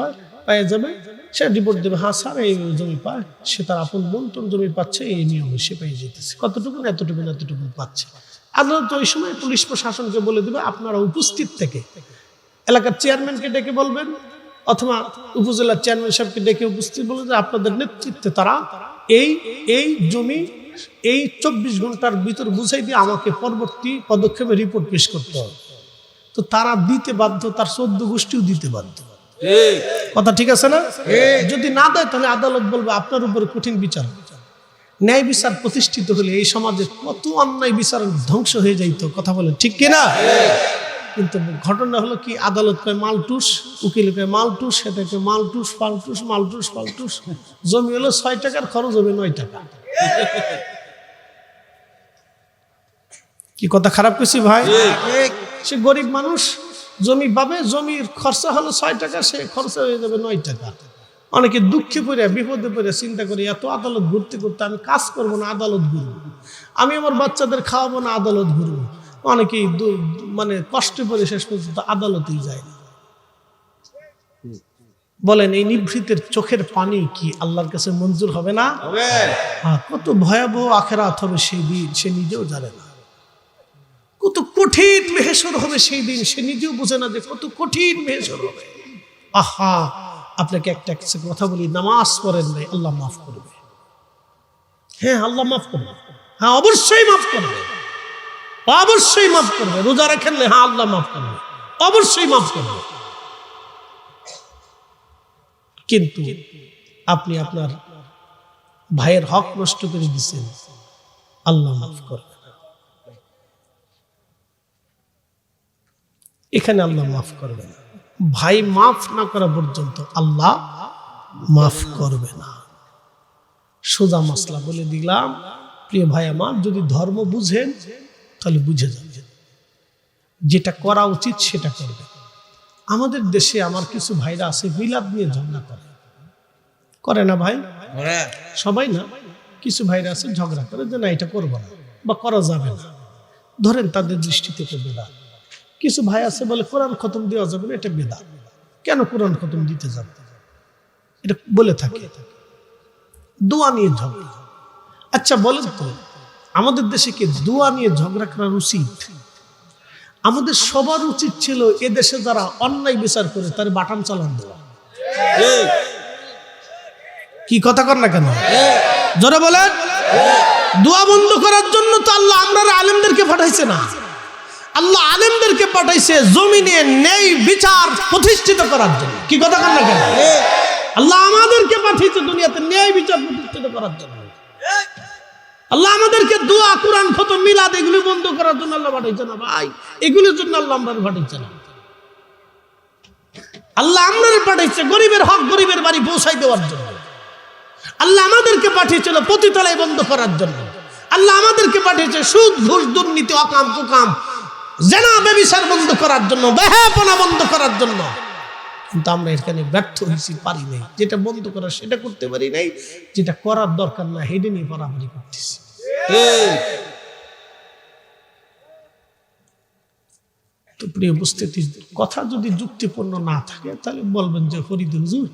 পায়ে যাবে, সে রিপোর্ট দেবে, হ্যাঁ স্যার এই জমি পায়, সে তার আপন বন্টন জমি পাচ্ছে, এই নিয়মে সে পেয়ে যেতেছে, কতটুকু এতটুকু এতটুকু পাচ্ছে। আদালত ওই সময় পুলিশ প্রশাসনকে বলে দেবে, আপনারা উপস্থিত থেকে এলাকার চেয়ারম্যানকে ডেকে বলবেন, অথবা উপজেলার চেয়ারম্যান সাহেবকে ডেকে উপস্থিত বলবেন যে আপনাদের নেতৃত্বে তারা এই জমি এই 24 ঘন্টার ভিতর বুঝাই দিয়ে আমাকে পরবর্তী পদক্ষেপে রিপোর্ট পেশ করতে হবে। তো তারা দিতে বাধ্য, তার 14 গোষ্ঠীও দিতে বাধ্য। কথা ঠিক আছে না? যদি না দেয় তাহলে আদালত বলবে আপনার উপরে কঠিন বিচার। ন্যায় বিচার প্রতিষ্ঠিত হলে এই সমাজে কত অন্যায় বিচার ধ্বংস হয়ে যাইতো। কথা বলেন ঠিক কিনা? কিন্তু ঘটনা হলো কি, আদালত কয় মালটুস, উকিল কয় মালটুস, সেটা কয় মালটুস পালটুস, মালটুস পালটুস। জমি হলো 6 টাকার, খরচ হবে 9 টাকা। কি কথা খারাপ করছি ভাই? সে গরিব মানুষ, জমি পাবে, জমির খরচা হলো 6 টাকা, সে খরচা হয়ে যাবে 9 টাকা। অনেকে দুঃখে পড়ে, বিপদে পড়ে চিন্তা করি, এত আদালত ঘুরতে ঘুরতে আমি কাজ করবো না, আদালত ঘুরবো, আমি আমার বাচ্চাদের খাওয়াবো না, আদালত ঘুরবো। অনেকেই মানে কষ্টে পড়ে শেষ পর্যন্ত আদালতেই যায় না। বলেন এই নিভৃতের চোখের পানি কি আল্লাহর কাছে মঞ্জুর হবে না? হ্যাঁ, কত ভয়াবহ আখিরাত হবে সেই দিন, সে নিজেও জানে না। কত কঠিন মেহেশর হবে সেই দিন, সে নিজেও বোঝে না যে কত কঠিন মেহেশর হবে। আহা, আপনাকে একটা কথা বলি, নামাজ পড়েন নাই, আল্লাহ মাফ করবে। হ্যাঁ, আল্লাহ মাফ করবে, হ্যাঁ অবশ্যই মাফ করবে, অবশ্যই মাফ করবে। রোজা রাখেন না, হ্যাঁ আল্লাহ মাফ করবে, অবশ্যই মাফ করবে। কিন্তু আপনি আপনার ভাইয়ের হক নষ্ট করে দিচ্ছেন, আল্লাহ মাফ করবে না। এখানে আল্লাহ মাফ করবে না। ভাই মাফ না করা পর্যন্ত আল্লাহ মাফ করবে না। সোজা মশলা বলে দিলাম, প্রিয় ভাই আমার, যদি ধর্ম বুঝেন তাহলে বুঝে যাবেন, যেটা করা উচিত সেটা করবে। আমাদের দেশে আমার কিছু ভাইরা আছে মিলাদ নিয়ে ঝগড়া করে না ভাই? সবাই না, কিছু ভাইরা আছে ঝগড়া করে যে না এটা করবো না বা করা যাবে না। ধরেন তাদের দৃষ্টিতে তো বেদাত। কিছু ভাই আছে বলে কোরআন খতম দেওয়া যাবে না, এটা বেদাত। কেন কোরআন খতম দিতে যাবে? এটা বলে থাকে। দোয়া নিয়ে ঝগড়া। আচ্ছা বলেন তো, আমাদের দেশে কি দোয়া নিয়ে ঝগড়া করার উচিত? আমাদের সবার উচিত ছিল এদেশে যারা অন্যায় বিচার করে তার বাটাম চালান দেওয়া। কি কথা কর না কেন? জোরে বলেন। দোয়া বন্ধ করার জন্য তো আল্লাহ আমরা আলেমদেরকে পাঠাইছে না, আল্লাহ আলেমদেরকে পাঠাইছে জমিনে ন্যায় বিচার প্রতিষ্ঠিত করার জন্য। কি কথা কর না কেন? আল্লাহ আমাদেরকে পাঠিয়েছে দুনিয়াতে ন্যায় বিচার প্রতিষ্ঠিত করার জন্য। আল্লাহ আমাদেরকে দোয়া, কোরআন খতম, মিলাদ এগুলি বন্ধ করার জন্য আল্লাহ পাঠাইছে না ভাই। এগুলির জন্য আল্লাহ আমরা পাঠাইছে না। আল্লাহ আমরা পাঠাইছে গরিবের হক, গরিবের বাড়ি পৌঁছাই দেওয়ার জন্য। আল্লাহ আমাদেরকে পাঠিয়েছিল পতিতালয় বন্ধ করার জন্য। আল্লাহ আমাদেরকে পাঠিয়েছে সুদ, ঘুষ, দুর্নীতি, অকাম কুকাম, জেনা ব্যভিচার বন্ধ করার জন্য, বেহায়াপনা বন্ধ করার জন্য। কিন্তু আমরা এখানে ব্যর্থ হয়েছি, পারি নাই। যেটা বন্ধ করা সেটা করতে পারি নাই, যেটা করার দরকার না হেডে নিয়ে পারাপারি করতেছি। তো প্রিয় উপস্থিতি, কথা যদি যুক্তিপূর্ণ না থাকে তাহলে বলবেন যে ফরিদুল হুজুর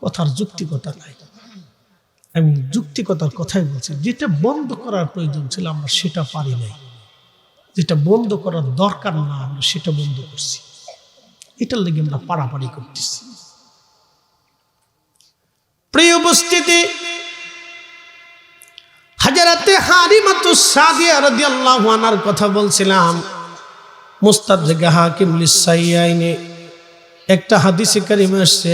কথার যুক্তিকতা নাই। আমি যুক্তিকতার কথাই বলছি। যেটা বন্ধ করার প্রয়োজন ছিল আমরা সেটা পারি নাই, যেটা বন্ধ করার দরকার না আমরা সেটা বন্ধ করছি। এটার লেগে আমরা পাড়াপাড়ি করতেছি। প্রিয় উপস্থিতি, হাজরাতে হালিমাতুস সাদিয়া রাদিয়াল্লাহু আনহার কথা বলছিলাম। মুস্তাদরাকে হাকিম লিসাইয়াইনে একটা হাদিসে কারিমে আসছে,